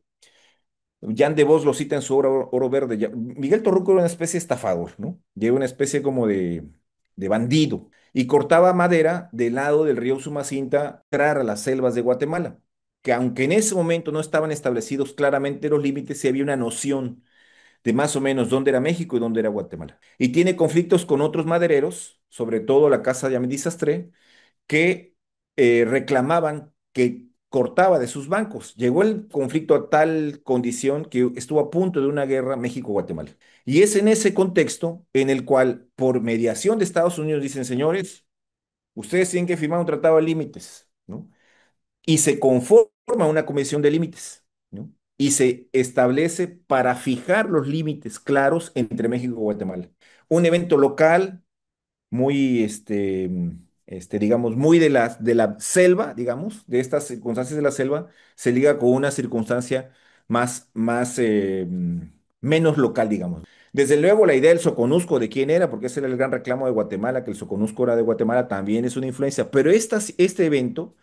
Jan de Vos lo cita en su obra Oro Verde. Miguel Torruco era una especie de estafador, ¿no? Y era una especie como de bandido. Y cortaba madera del lado del río Sumacinta, entrar a las selvas de Guatemala, que aunque en ese momento no estaban establecidos claramente los límites, sí había una noción de más o menos dónde era México y dónde era Guatemala. Y tiene conflictos con otros madereros, sobre todo la casa de Amédée Sastre, que reclamaban que cortaba de sus bancos. Llegó el conflicto a tal condición que estuvo a punto de una guerra México-Guatemala. Y es en ese contexto en el cual, por mediación de Estados Unidos, dicen, señores, ustedes tienen que firmar un tratado de límites, ¿no? Y se conforma una comisión de límites, ¿no? Y se establece para fijar los límites claros entre México y Guatemala. Un evento local muy, digamos, muy de la selva, digamos, de estas circunstancias de la selva, se liga con una circunstancia menos local, digamos. Desde luego, la idea del Soconusco, de quién era, porque ese era el gran reclamo de Guatemala, que el Soconusco era de Guatemala, también es una influencia, pero este evento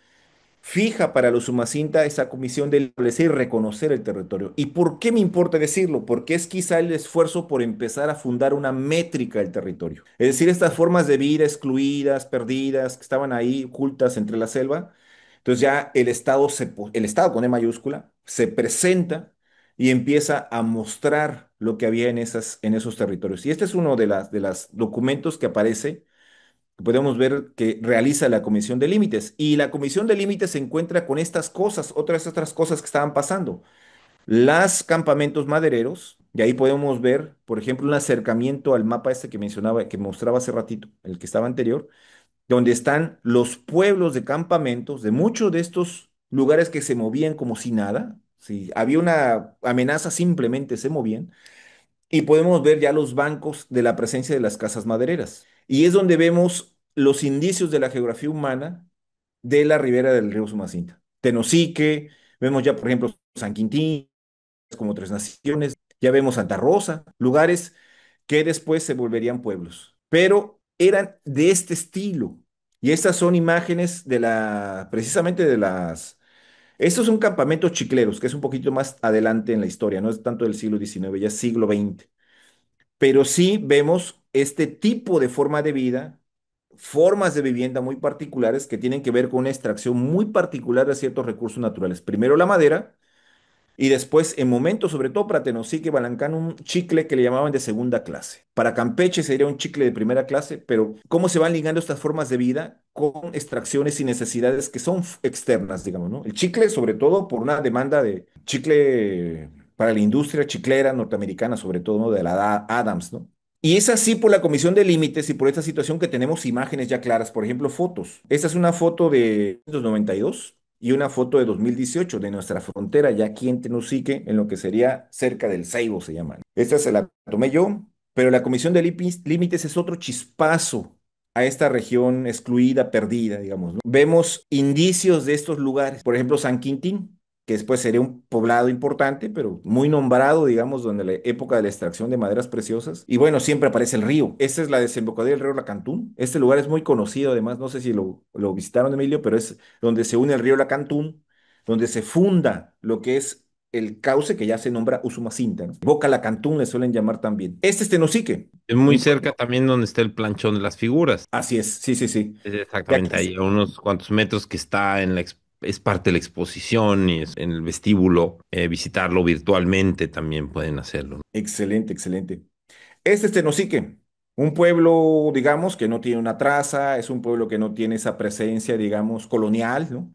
fija para los Sumacinta esa comisión de establecer y reconocer el territorio. ¿Y por qué me importa decirlo? Porque es quizá el esfuerzo por empezar a fundar una métrica del territorio. Es decir, estas formas de vida excluidas, perdidas, que estaban ahí ocultas entre la selva. Entonces ya el Estado con E mayúscula, se presenta y empieza a mostrar lo que había en esos territorios. Y este es uno de las documentos que aparece, podemos ver que realiza la Comisión de Límites. Y la Comisión de Límites se encuentra con estas cosas, otras cosas que estaban pasando. Los campamentos madereros, y ahí podemos ver, por ejemplo, un acercamiento al mapa este que mencionaba, que mostraba hace ratito, el que estaba anterior, donde están los pueblos de campamentos de muchos de estos lugares que se movían como si nada. Si había una amenaza, simplemente se movían. Y podemos ver ya los bancos de la presencia de las casas madereras. Y es donde vemos los indicios de la geografía humana de la ribera del río Sumacinta. Tenosique, vemos ya, por ejemplo, San Quintín, como Tres Naciones, ya vemos Santa Rosa, lugares que después se volverían pueblos, pero eran de este estilo. Y estas son imágenes precisamente estos son campamentos chicleros, que es un poquito más adelante en la historia, no es tanto del siglo XIX, ya es siglo XX. Pero sí vemos este tipo de forma de vida, formas de vivienda muy particulares que tienen que ver con una extracción muy particular de ciertos recursos naturales. Primero la madera y después, en momentos, sobre todo para Tenosique y Balancán, un chicle que le llamaban de segunda clase. Para Campeche sería un chicle de primera clase, pero ¿cómo se van ligando estas formas de vida con extracciones y necesidades que son externas, digamos, ¿no? El chicle, sobre todo, por una demanda de chicle para la industria chiclera norteamericana, sobre todo, ¿no? De la Adams, ¿no? Y es así por la Comisión de Límites y por esta situación que tenemos imágenes ya claras, por ejemplo, fotos. Esta es una foto de 1992 y una foto de 2018 de nuestra frontera, ya aquí en Tenosique, en lo que sería cerca del Ceibo, se llama. Esta se la tomé yo, pero la Comisión de Límites es otro chispazo a esta región excluida, perdida, digamos, ¿no? Vemos indicios de estos lugares, por ejemplo, San Quintín, que después sería un poblado importante, pero muy nombrado, digamos, donde la época de la extracción de maderas preciosas. Y bueno, siempre aparece el río. Esta es la desembocadura del río Lacantún. Este lugar es muy conocido, además, no sé si lo visitaron, Emilio, pero es donde se une el río Lacantún, donde se funda lo que es el cauce que ya se nombra Usumacinta, ¿no? Boca Lacantún le suelen llamar también. Este es Tenosique. Es muy cerca también donde está el planchón de las figuras. Así es, sí, sí, sí. Es Ya exactamente que ahí, a unos cuantos metros que está es parte de la exposición y es en el vestíbulo. Visitarlo virtualmente también pueden hacerlo, ¿no? excelente, excelente. Este es Tenosique, Un pueblo, digamos, que no tiene una traza, es un pueblo que no tiene esa presencia, digamos, colonial, ¿no?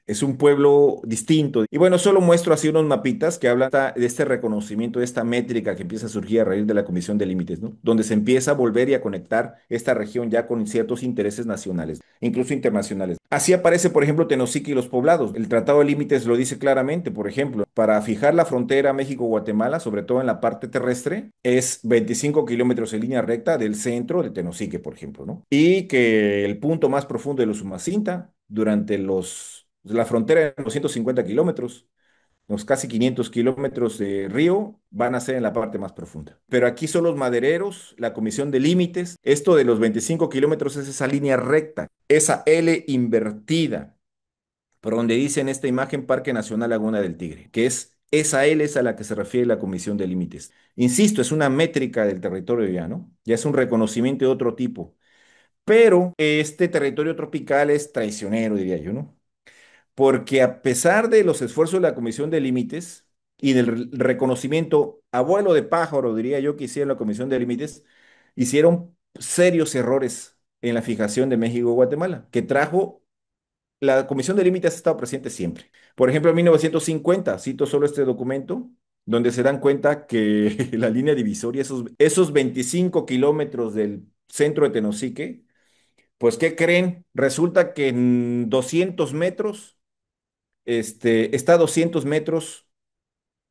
Es un pueblo distinto. Y bueno, solo muestro así unos mapitas que hablan de este reconocimiento, de esta métrica que empieza a surgir a raíz de la Comisión de Límites, ¿no? Donde se empieza a volver y a conectar esta región ya con ciertos intereses nacionales, incluso internacionales. Así aparece, por ejemplo, Tenosique y los poblados. El Tratado de Límites lo dice claramente, por ejemplo, para fijar la frontera México-Guatemala, sobre todo en la parte terrestre, es 25 kilómetros en línea recta del centro de Tenosique, por ejemplo, ¿no? Y que el punto más profundo de Usumacinta, durante la frontera de 250 kilómetros, los casi 500 kilómetros de río van a ser en la parte más profunda. Pero aquí son los madereros, la comisión de límites. Esto de los 25 kilómetros es esa línea recta, esa L invertida, por donde dice en esta imagen Parque Nacional Laguna del Tigre, que es esa L es a la que se refiere la comisión de límites. Insisto, es una métrica del territorio ya, ¿no? Ya es un reconocimiento de otro tipo. Pero este territorio tropical es traicionero, diría yo, ¿no? Porque a pesar de los esfuerzos de la Comisión de Límites y del reconocimiento a vuelo de pájaro, diría yo, que hicieron la Comisión de Límites, hicieron serios errores en la fijación de México-Guatemala, que trajo, la Comisión de Límites ha estado presente siempre. Por ejemplo, en 1950, cito solo este documento, donde se dan cuenta que la línea divisoria, esos 25 kilómetros del centro de Tenosique, pues, ¿qué creen? Resulta que en 200 metros está a 200 metros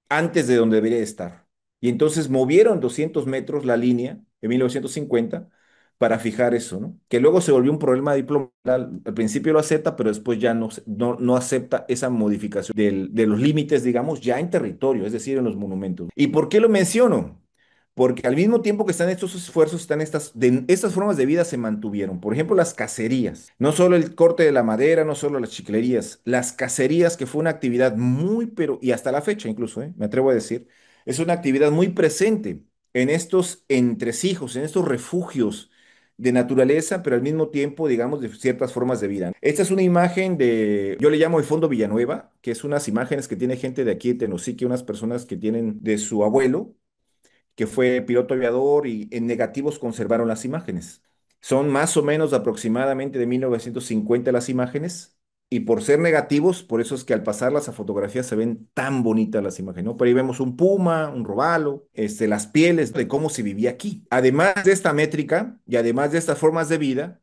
antes de donde debería estar. Y entonces movieron 200 metros la línea en 1950 para fijar eso, ¿no? Que luego se volvió un problema diplomático. Al principio lo acepta, pero después ya no acepta esa modificación de los límites, digamos, ya en territorio, es decir, en los monumentos. ¿Y por qué lo menciono? Porque al mismo tiempo que están estos esfuerzos, estas formas de vida se mantuvieron. Por ejemplo, las cacerías. No solo el corte de la madera, no solo las chiclerías. Las cacerías, que fue una actividad muy, pero, y hasta la fecha incluso, me atrevo a decir, es una actividad muy presente en estos entresijos, en estos refugios de naturaleza, pero al mismo tiempo, digamos, de ciertas formas de vida. Esta es una imagen yo le llamo el Fondo Villanueva, que es unas imágenes que tiene gente de aquí de Tenosique, unas personas que tienen de su abuelo que fue piloto aviador y en negativos conservaron las imágenes. Son más o menos aproximadamente de 1950 las imágenes y por ser negativos, por eso es que al pasarlas a fotografías se ven tan bonitas las imágenes, ¿no? Pero ahí vemos un puma, un robalo, las pieles de cómo se vivía aquí. Además de esta métrica y además de estas formas de vida,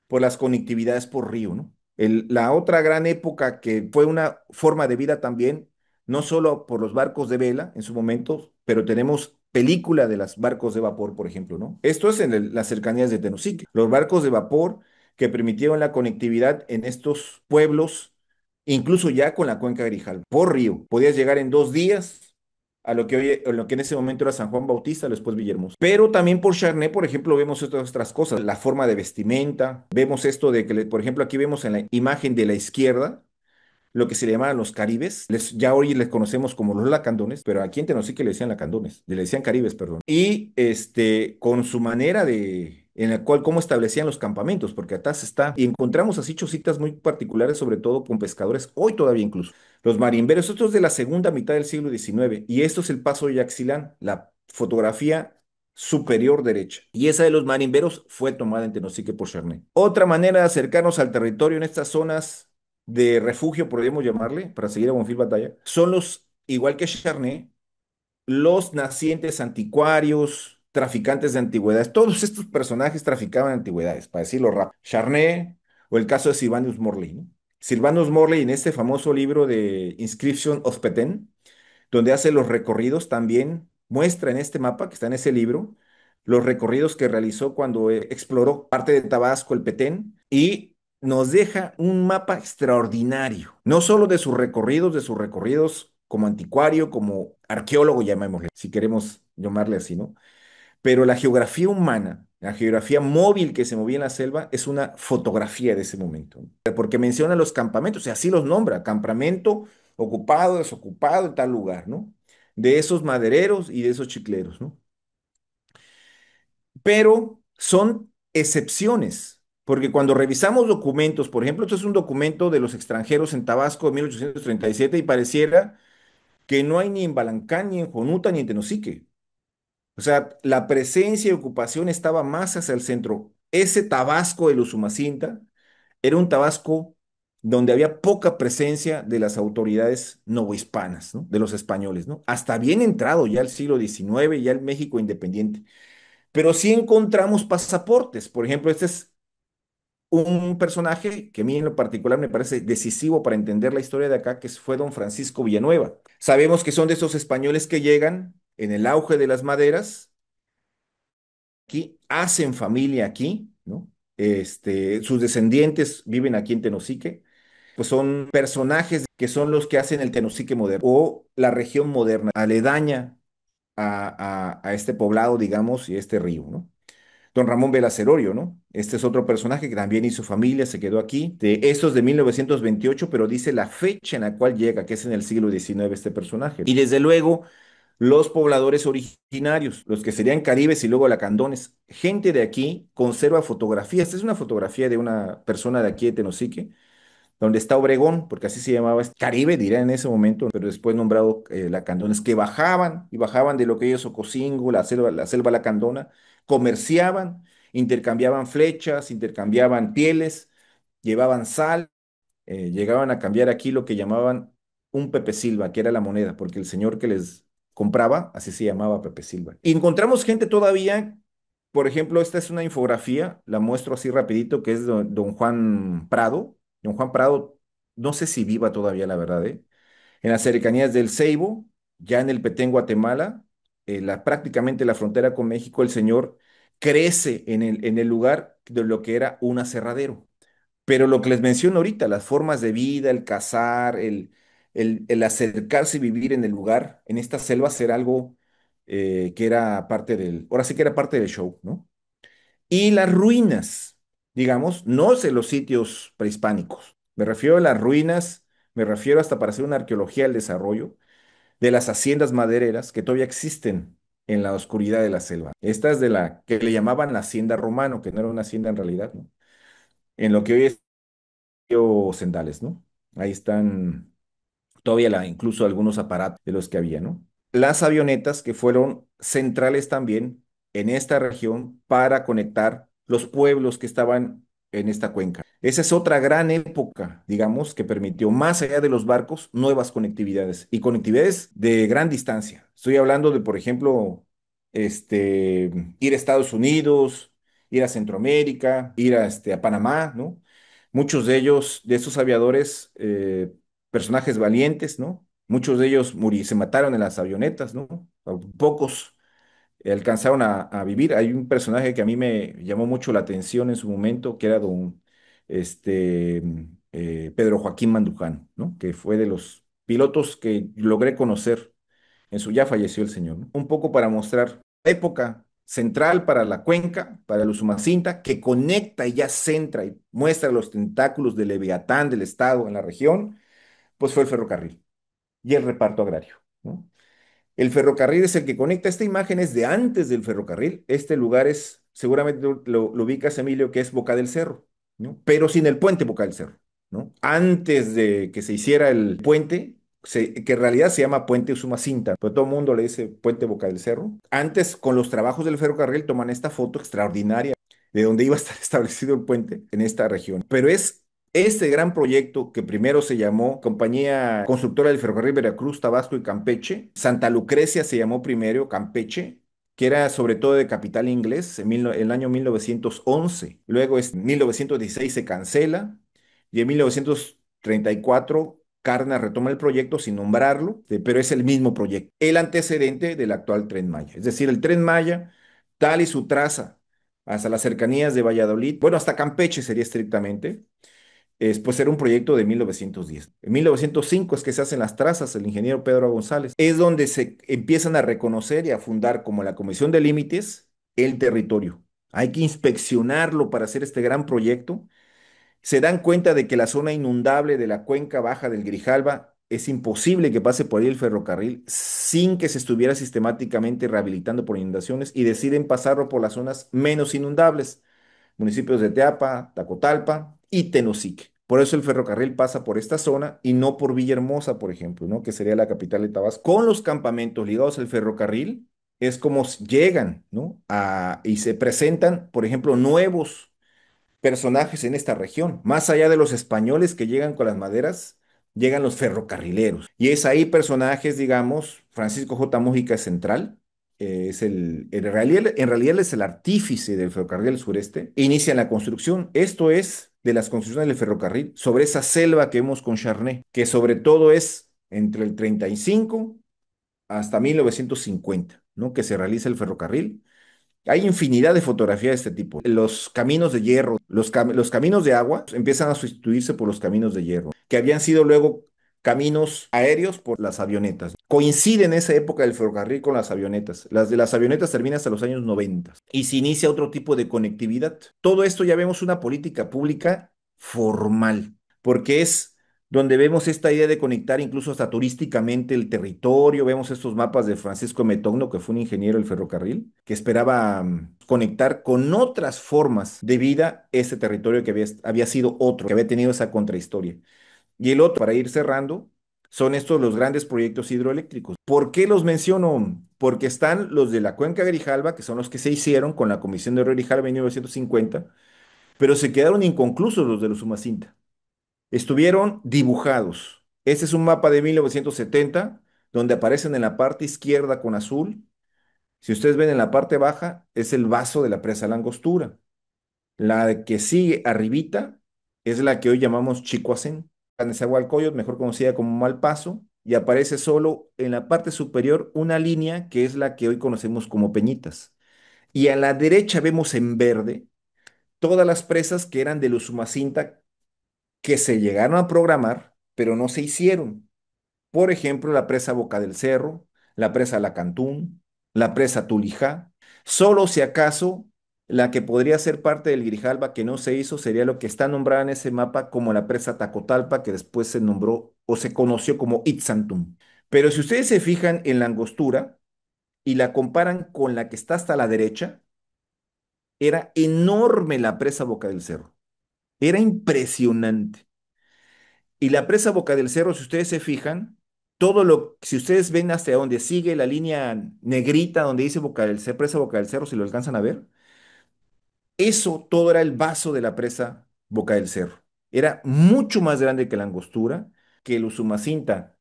por las conectividades por río, ¿no? La otra gran época que fue una forma de vida también, no solo por los barcos de vela en su momento, pero tenemos película de los barcos de vapor, por ejemplo, ¿no? Esto es en las cercanías de Tenosique. Los barcos de vapor que permitieron la conectividad en estos pueblos, incluso ya con la cuenca de Grijalva, por río. Podías llegar en 2 días a lo que en ese momento era San Juan Bautista, después Villahermosa. Pero también por Charnay, por ejemplo, vemos otras cosas, la forma de vestimenta, vemos esto de que, por ejemplo, aquí vemos en la imagen de la izquierda, lo que se le llamaban los caribes. Ya hoy les conocemos como los lacandones, pero aquí en Tenosique le decían lacandones, le decían caribes, perdón. Y con su manera en la cual cómo establecían los campamentos, porque atrás está, y encontramos así chocitas muy particulares, sobre todo con pescadores, hoy todavía incluso. Los marimberos, esto es de la segunda mitad del siglo XIX, y esto es el paso de Yaxilán, la fotografía superior derecha. Y esa de los marimberos fue tomada en Tenosique por Charnay. Otra manera de acercarnos al territorio en estas zonas de refugio, podríamos llamarle, para seguir a Bonfil Batalla, son igual que Charnay, los nacientes anticuarios, traficantes de antigüedades. Todos estos personajes traficaban antigüedades, para decirlo rápido. Charnay o el caso de Sylvanus Morley, ¿no? Sylvanus Morley en este famoso libro de Inscription of Petén, donde hace los recorridos, también muestra en este mapa que está en ese libro los recorridos que realizó cuando exploró parte de Tabasco, el Petén, y nos deja un mapa extraordinario, no solo de sus recorridos como anticuario, como arqueólogo, llamémosle, si queremos llamarle así, ¿no? Pero la geografía humana, la geografía móvil que se movía en la selva, es una fotografía de ese momento, ¿no? Porque menciona los campamentos, y así los nombra, campamento ocupado, desocupado en tal lugar, ¿no? De esos madereros y de esos chicleros, ¿no? Pero son excepciones, porque cuando revisamos documentos, por ejemplo, esto es un documento de los extranjeros en Tabasco de 1837 y pareciera que no hay ni en Balancán, ni en Jonuta, ni en Tenosique. O sea, la presencia y ocupación estaba más hacia el centro. Ese Tabasco de Usumacinta era un Tabasco donde había poca presencia de las autoridades novohispanas, ¿no? De los españoles, ¿no? Hasta bien entrado ya el siglo XIX, ya el México independiente. Pero sí encontramos pasaportes. Por ejemplo, este es un personaje que a mí en lo particular me parece decisivo para entender la historia de acá, que fue don Francisco Villanueva. Sabemos que son de esos españoles que llegan en el auge de las maderas, aquí, hacen familia aquí, ¿no? Sus descendientes viven aquí en Tenosique, pues son personajes que son los que hacen el Tenosique moderno o la región moderna, aledaña a este poblado, digamos, y este río, ¿no? Don Ramón Velacerorio, ¿no? Este es otro personaje que también hizo familia, se quedó aquí. Estos de 1928, pero dice la fecha en la cual llega, que es en el siglo XIX este personaje. Y desde luego, los pobladores originarios, los que serían caribes y luego lacandones. Gente de aquí conserva fotografías. Esta es una fotografía de una persona de aquí de Tenosique, donde está Obregón, porque así se llamaba, Caribe, dirá en ese momento, pero después nombrado lacandones, que bajaban y bajaban de lo que es Ocosingo, la selva lacandona, comerciaban, intercambiaban flechas, intercambiaban pieles, llevaban sal, llegaban a cambiar aquí lo que llamaban un Pepe Silva, que era la moneda, porque el señor que les compraba, así se llamaba Pepe Silva. Y encontramos gente todavía, por ejemplo, esta es una infografía, la muestro así rapidito, que es don Juan Prado. Don Juan Prado, no sé si viva todavía, la verdad, ¿eh? En las cercanías del Ceibo, ya en el Petén, Guatemala, prácticamente la frontera con México, el señor crece en el lugar de lo que era un aserradero. Pero lo que les menciono ahorita, las formas de vida, el cazar, el acercarse y vivir en el lugar, en estas selvas, era algo que era parte ahora sí que era parte del show, ¿no? Y las ruinas, digamos, no sé los sitios prehispánicos, me refiero a las ruinas, me refiero hasta para hacer una arqueología del desarrollo de las haciendas madereras que todavía existen en la oscuridad de la selva. Esta es de la que le llamaban la hacienda romano, que no era una hacienda en realidad, ¿no? En lo que hoy es Sendales, ¿no? Ahí están todavía incluso algunos aparatos de los que había, ¿no? Las avionetas que fueron centrales también en esta región para conectar los pueblos que estaban en esta cuenca. Esa es otra gran época, digamos, que permitió, más allá de los barcos, nuevas conectividades y conectividades de gran distancia. Estoy hablando de, por ejemplo, ir a Estados Unidos, ir a Centroamérica, ir a Panamá, ¿no? Muchos de ellos, de esos aviadores, personajes valientes, ¿no? Muchos de ellos se mataron en las avionetas, ¿no? Pocos alcanzaron a vivir. Hay un personaje que a mí me llamó mucho la atención en su momento, que era este, Pedro Joaquín Manduján, ¿no? Que fue de los pilotos que logré conocer. Ya falleció el señor, ¿no? Un poco para mostrar la época central para la cuenca, para el Usumacinta, que conecta y ya centra y muestra los tentáculos del Leviatán del Estado en la región, pues fue el ferrocarril y el reparto agrario, ¿no? El ferrocarril es el que conecta. Esta imagen es de antes del ferrocarril. Este lugar es, seguramente lo ubicas, Emilio, que es Boca del Cerro, ¿no? Pero sin el puente Boca del Cerro, ¿no? Antes de que se hiciera el puente, que en realidad se llama Puente Usumacinta, pero todo el mundo le dice Puente Boca del Cerro. Antes, con los trabajos del ferrocarril, toman esta foto extraordinaria de donde iba a estar establecido el puente en esta región. Pero es este gran proyecto que primero se llamó Compañía Constructora del Ferrocarril Veracruz, Tabasco y Campeche. Santa Lucrecia se llamó primero Campeche, que era sobre todo de capital inglés el año 1911. Luego en 1916 se cancela y en 1934 Carna retoma el proyecto sin nombrarlo, pero es el mismo proyecto, el antecedente del actual Tren Maya. Es decir, el Tren Maya, tal y su traza hasta las cercanías de Valladolid, bueno, hasta Campeche sería estrictamente, pues era un proyecto de 1910. En 1905 es que se hacen las trazas, el ingeniero Pedro González. Es donde se empiezan a reconocer y a fundar como la Comisión de Límites el territorio. Hay que inspeccionarlo para hacer este gran proyecto. Se dan cuenta de que la zona inundable de la cuenca baja del Grijalba es imposible que pase por ahí el ferrocarril sin que se estuviera sistemáticamente rehabilitando por inundaciones y deciden pasarlo por las zonas menos inundables, municipios de Teapa, Tacotalpa y Tenosique. Por eso el ferrocarril pasa por esta zona y no por Villahermosa, por ejemplo, ¿no? Que sería la capital de Tabasco, con los campamentos ligados al ferrocarril. es como llegan, ¿no? Y se presentan, por ejemplo, nuevos personajes en esta región. Más allá de los españoles que llegan con las maderas, llegan los ferrocarrileros. Y es ahí personajes, digamos, Francisco J. Mújica es central. Es en realidad él es el artífice del ferrocarril del sureste. E inician la construcción. Esto es de las construcciones del ferrocarril sobre esa selva que vemos con Charnay, que sobre todo es entre el 35 hasta 1950, ¿no? Que se realiza el ferrocarril. Hay infinidad de fotografías de este tipo. Los caminos de hierro, los caminos de agua empiezan a sustituirse por los caminos de hierro, que habían sido luego caminos aéreos por las avionetas. Coincide en esa época del ferrocarril con las avionetas. Las de las avionetas terminan hasta los años 90 y se inicia otro tipo de conectividad. Todo esto ya vemos una política pública formal, porque es donde vemos esta idea de conectar incluso hasta turísticamente el territorio. Vemos estos mapas de Francisco Metogno, que fue un ingeniero del ferrocarril, que esperaba conectar con otras formas de vida ese territorio que había sido otro, que había tenido esa contrahistoria. Y el otro, para ir cerrando, son estos los grandes proyectos hidroeléctricos. ¿Por qué los menciono? Porque están los de la cuenca de Grijalva, que son los que se hicieron con la Comisión de Río Grijalva en 1950, pero se quedaron inconclusos los de los Umacinta. Estuvieron dibujados. Este es un mapa de 1970, donde aparecen en la parte izquierda con azul. Si ustedes ven en la parte baja, es el vaso de la presa La Angostura. La que sigue arribita es la que hoy llamamos Chicoacén, Nezahualcóyotl, mejor conocida como Malpaso, y aparece solo en la parte superior una línea que es la que hoy conocemos como Peñitas. Y a la derecha vemos en verde todas las presas que eran de los Umacinta que se llegaron a programar, pero no se hicieron. Por ejemplo, la presa Boca del Cerro, la presa Lacantún, la presa Tulijá. Solo si acaso la que podría ser parte del Grijalba que no se hizo sería lo que está nombrada en ese mapa como la presa Tacotalpa, que después se nombró o se conoció como Itzantún. Pero si ustedes se fijan en la angostura y la comparan con la que está hasta la derecha, era enorme la presa Boca del Cerro. Era impresionante. Y la presa Boca del Cerro, si ustedes se fijan, si ustedes ven hacia donde sigue la línea negrita donde dice presa Boca del Cerro, si lo alcanzan a ver, eso todo era el vaso de la presa Boca del Cerro. Era mucho más grande que la Angostura, que el Usumacinta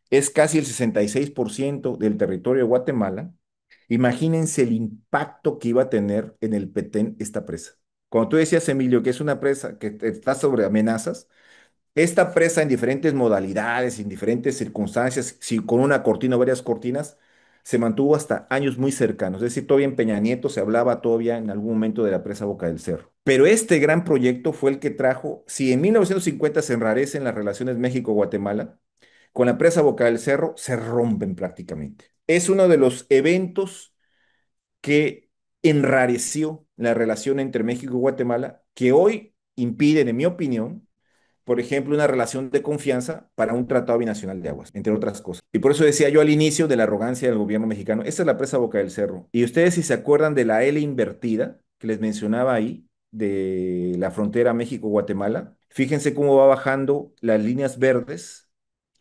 es casi el 66% del territorio de Guatemala. Imagínense el impacto que iba a tener en el Petén esta presa. Cuando tú decías, Emilio, que es una presa que está sobre amenazas, esta presa en diferentes modalidades, en diferentes circunstancias, si con una cortina o varias cortinas, se mantuvo hasta años muy cercanos. Es decir, todavía en Peña Nieto se hablaba todavía en algún momento de la presa Boca del Cerro. Pero este gran proyecto fue el que trajo, si en 1950 se enrarecen las relaciones México-Guatemala, con la presa Boca del Cerro se rompen prácticamente. Es uno de los eventos que enrareció la relación entre México y Guatemala, que hoy impiden, en mi opinión, por ejemplo, una relación de confianza para un tratado binacional de aguas, entre otras cosas. Y por eso decía yo al inicio de la arrogancia del gobierno mexicano, esta es la presa Boca del Cerro. Y ustedes si se acuerdan de la L invertida que les mencionaba ahí, de la frontera México-Guatemala, fíjense cómo va bajando las líneas verdes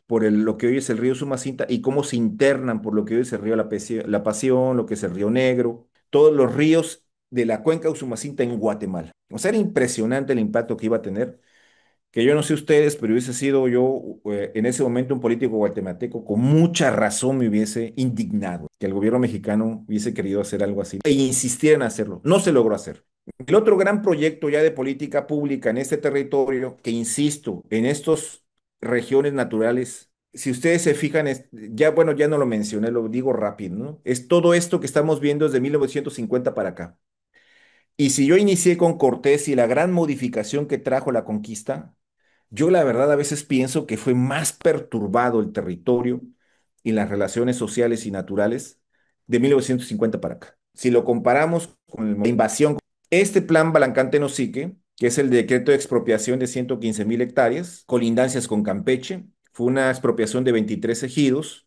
por lo que hoy es el río Sumacinta y cómo se internan por lo que hoy es el río La Pasión, lo que es el río Negro, todos los ríos de la cuenca Usumacinta en Guatemala. O sea, era impresionante el impacto que iba a tener, que yo no sé ustedes, pero hubiese sido yo en ese momento un político guatemalteco, con mucha razón me hubiese indignado que el gobierno mexicano hubiese querido hacer algo así e insistiera en hacerlo. No se logró hacer. El otro gran proyecto ya de política pública en este territorio, que insisto, en estas regiones naturales, si ustedes se fijan, ya bueno, ya no lo mencioné, lo digo rápido, ¿no? Es todo esto que estamos viendo desde 1950 para acá. Y si yo inicié con Cortés y la gran modificación que trajo la conquista, yo la verdad a veces pienso que fue más perturbado el territorio y las relaciones sociales y naturales de 1950 para acá. Si lo comparamos con la invasión, este plan Balancán-Tenosique, que es el decreto de expropiación de 115,000 hectáreas, colindancias con Campeche, fue una expropiación de 23 ejidos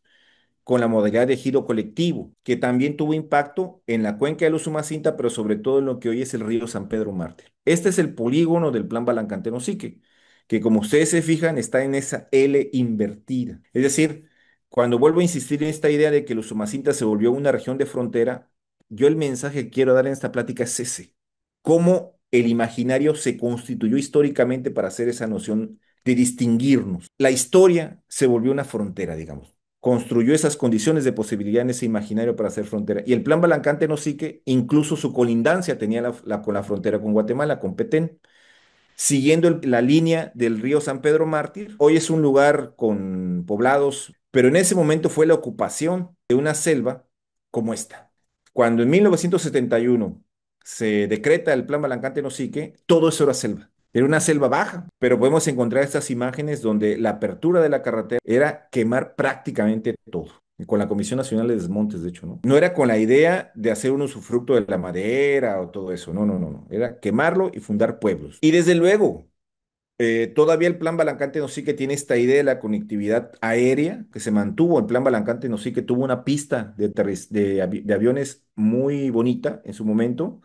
con la modalidad de ejido colectivo, que también tuvo impacto en la cuenca del Usumacinta, pero sobre todo en lo que hoy es el río San Pedro Mártir. Este es el polígono del plan Balancán-Tenosique, que como ustedes se fijan está en esa L invertida. Es decir, Cuando vuelvo a insistir en esta idea de que el Usumacinta se volvió una región de frontera, yo el mensaje que quiero dar en esta plática es ese. Cómo el imaginario se constituyó históricamente para hacer esa noción de distinguirnos. La historia se volvió una frontera, digamos. Construyó esas condiciones de posibilidad en ese imaginario para hacer frontera. Y el Plan Balancán-Tenosique, incluso su colindancia tenía con la frontera con Guatemala, con Petén siguiendo la línea del río San Pedro Mártir. Hoy es un lugar con poblados, pero en ese momento fue la ocupación de una selva como esta. Cuando en 1971 se decreta el Plan Balancán-Tenosique, todo eso era selva. Era una selva baja, pero podemos encontrar estas imágenes donde la apertura de la carretera era quemar prácticamente todo. Y con la Comisión Nacional de Desmontes, de hecho, ¿no? No era con la idea de hacer un usufructo de la madera o todo eso, no, no, no, no. Era quemarlo y fundar pueblos. Y desde luego, todavía el Plan Balancán-Tenosique tiene esta idea de la conectividad aérea que se mantuvo. El Plan Balancán-Tenosique tuvo una pista de aviones muy bonita en su momento.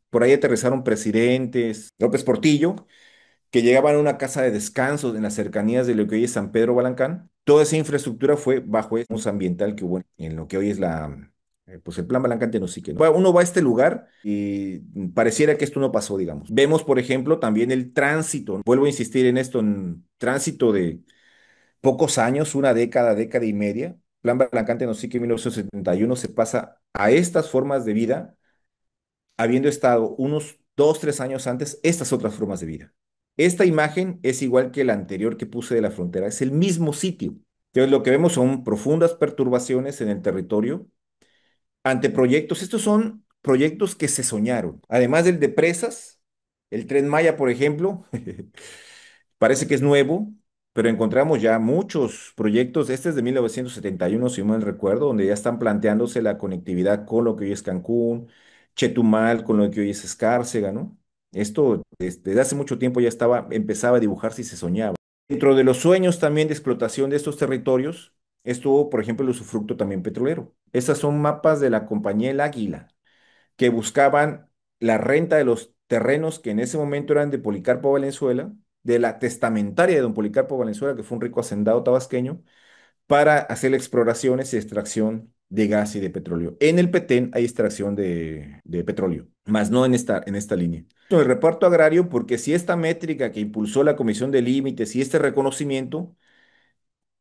Por ahí aterrizaron presidentes, López Portillo, que llegaban a una casa de descanso en las cercanías de lo que hoy es San Pedro Balancán. Toda esa infraestructura fue bajo el uso ambiental que hubo en lo que hoy es pues el Plan Balancán Tenosique, ¿no? Bueno, uno va a este lugar y pareciera que esto no pasó, digamos. Vemos, por ejemplo, también el tránsito. Vuelvo a insistir en esto, en tránsito de pocos años, una década, década y media. Plan Balancán Tenosique en 1971 se pasa a estas formas de vida habiendo estado unos 2, 3 años antes estas otras formas de vida. Esta imagen es igual que la anterior que puse de la frontera, es el mismo sitio. Entonces lo que vemos son profundas perturbaciones en el territorio ante proyectos. Estos son proyectos que se soñaron. Además del de presas, el Tren Maya, por ejemplo, parece que es nuevo, pero encontramos ya muchos proyectos. Este es de 1971, si no mal recuerdo, donde ya están planteándose la conectividad con lo que hoy es Cancún, Chetumal, con lo que hoy es Escárcega, ¿no? Esto desde hace mucho tiempo ya empezaba a dibujarse y se soñaba. Dentro de los sueños también de explotación de estos territorios estuvo, por ejemplo, el usufructo también petrolero. Esas son mapas de la compañía El Águila que buscaban la renta de los terrenos que en ese momento eran de Policarpo Valenzuela, de la testamentaria de don Policarpo Valenzuela, que fue un rico hacendado tabasqueño, para hacer exploraciones y extracción de gas y de petróleo. En el Petén hay extracción de petróleo, más no en esta línea. El reparto agrario, porque si esta métrica que impulsó la Comisión de Límites y este reconocimiento,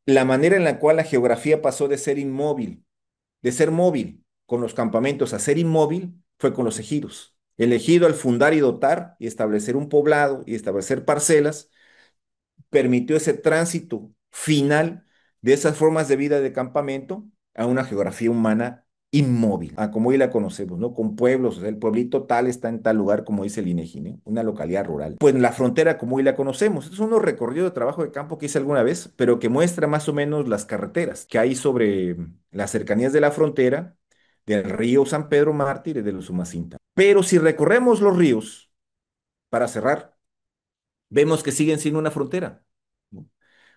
la manera en la cual la geografía pasó de ser móvil con los campamentos a ser inmóvil fue con los ejidos. El ejido al fundar y dotar y establecer un poblado y establecer parcelas permitió ese tránsito final de esas formas de vida de campamento a una geografía humana inmóvil, a como hoy la conocemos, ¿no? Con pueblos, o sea, el pueblito tal está en tal lugar, como dice el INEGI, ¿no? Una localidad rural. Pues la frontera como hoy la conocemos. Estos son unos recorridos de trabajo de campo que hice alguna vez, pero que muestra más o menos las carreteras que hay sobre las cercanías de la frontera del río San Pedro Mártir y del Usumacinta. Pero si recorremos los ríos, para cerrar, vemos que siguen siendo una frontera, ¿no?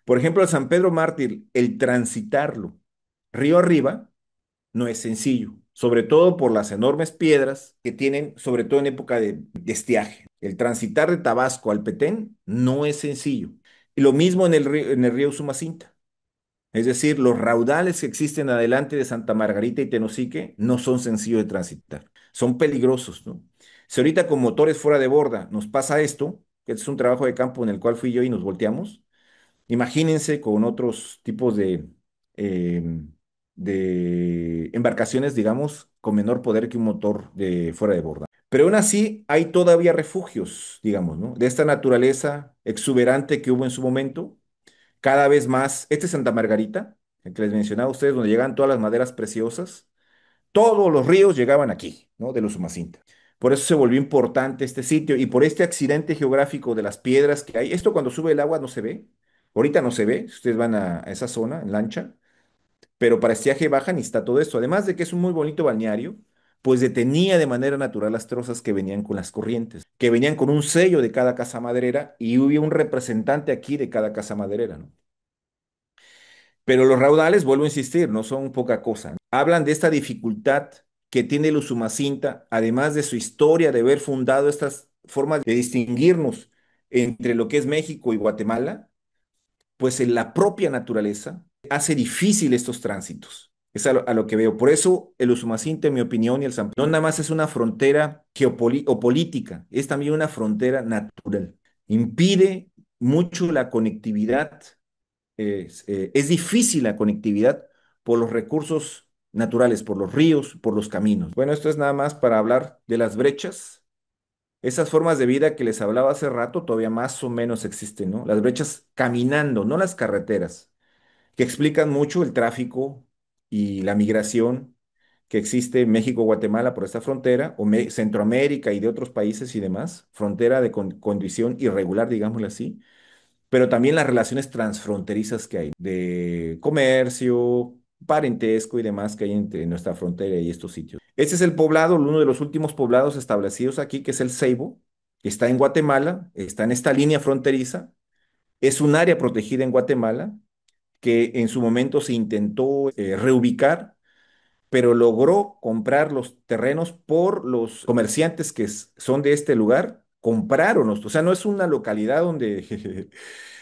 Por ejemplo, el San Pedro Mártir, el transitarlo río arriba no es sencillo, sobre todo por las enormes piedras que tienen, sobre todo en época de estiaje. El transitar de Tabasco al Petén no es sencillo. Y lo mismo en el río Sumacinta. Es decir, los raudales que existen adelante de Santa Margarita y Tenosique no son sencillos de transitar, son peligrosos, ¿no? Si ahorita con motores fuera de borda nos pasa esto, que es un trabajo de campo en el cual fui yo y nos volteamos, imagínense con otros tipos eh, de embarcaciones, digamos, con menor poder que un motor de fuera de borda. Pero aún así hay todavía refugios, digamos, ¿no? De esta naturaleza exuberante que hubo en su momento cada vez más. Este es Santa Margarita, el que les mencionaba a ustedes, donde llegan todas las maderas preciosas. Todos los ríos llegaban aquí, ¿no? De los Usumacinta. Por eso se volvió importante este sitio y por este accidente geográfico de las piedras que hay. Esto cuando sube el agua no se ve. Ahorita no se ve, si ustedes van a esa zona en lancha, pero para estiaje bajan y está todo esto. Además de que es un muy bonito balneario, pues detenía de manera natural las trozas que venían con las corrientes, que venían con un sello de cada casa maderera y hubo un representante aquí de cada casa maderera, ¿no? Pero los raudales, vuelvo a insistir, no son poca cosa. Hablan de esta dificultad que tiene el Usumacinta, además de su historia de haber fundado estas formas de distinguirnos entre lo que es México y Guatemala, pues en la propia naturaleza hace difícil estos tránsitos. Es a lo que veo. Por eso el Usumacinta, en mi opinión, y el San Pedro, no nada más es una frontera o política, es también una frontera natural. Impide mucho la conectividad, es difícil la conectividad por los recursos naturales, por los ríos, por los caminos. Bueno, esto es nada más para hablar de las brechas. Esas formas de vida que les hablaba hace rato todavía más o menos existen, ¿no? Las brechas caminando, no las carreteras, que explican mucho el tráfico y la migración que existe en México-Guatemala por esta frontera, o Centroamérica y de otros países y demás, frontera de condición irregular, digámoslo así, pero también las relaciones transfronterizas que hay, de comercio, parentesco y demás que hay entre nuestra frontera y estos sitios. Este es el poblado, uno de los últimos poblados establecidos aquí, que es el Ceibo, que está en Guatemala, está en esta línea fronteriza, es un área protegida en Guatemala que en su momento se intentó reubicar, pero logró comprar los terrenos por los comerciantes que son de este lugar, compraronlos. O sea, no es una localidad donde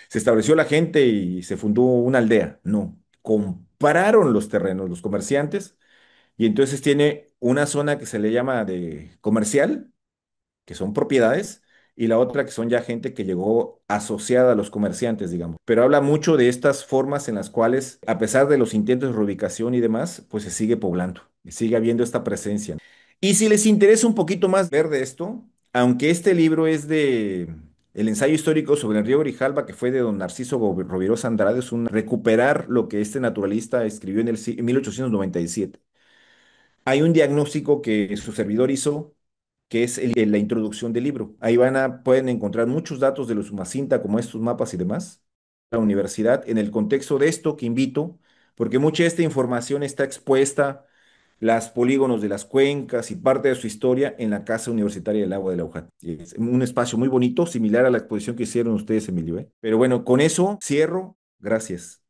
se estableció la gente y se fundó una aldea, no. Compraron los terrenos los comerciantes y entonces tiene una zona que se le llama de comercial, que son propiedades, y la otra que son ya gente que llegó asociada a los comerciantes, digamos. Pero habla mucho de estas formas en las cuales, a pesar de los intentos de reubicación y demás, pues se sigue poblando, y sigue habiendo esta presencia. Y si les interesa un poquito más ver de esto, aunque este libro es de el ensayo histórico sobre el río Grijalva, que fue de don Narciso Rovirosa Andrade, es un recuperar lo que este naturalista escribió en 1897. Hay un diagnóstico que su servidor hizo, que es la introducción del libro. Ahí pueden encontrar muchos datos de los Umacinta, como estos mapas y demás. La universidad, en el contexto de esto que invito, porque mucha de esta información está expuesta, las polígonos de las cuencas y parte de su historia en la Casa Universitaria del Agua de la UJAT. Es un espacio muy bonito, similar a la exposición que hicieron ustedes, Emilio, ¿eh? Pero bueno, con eso cierro. Gracias.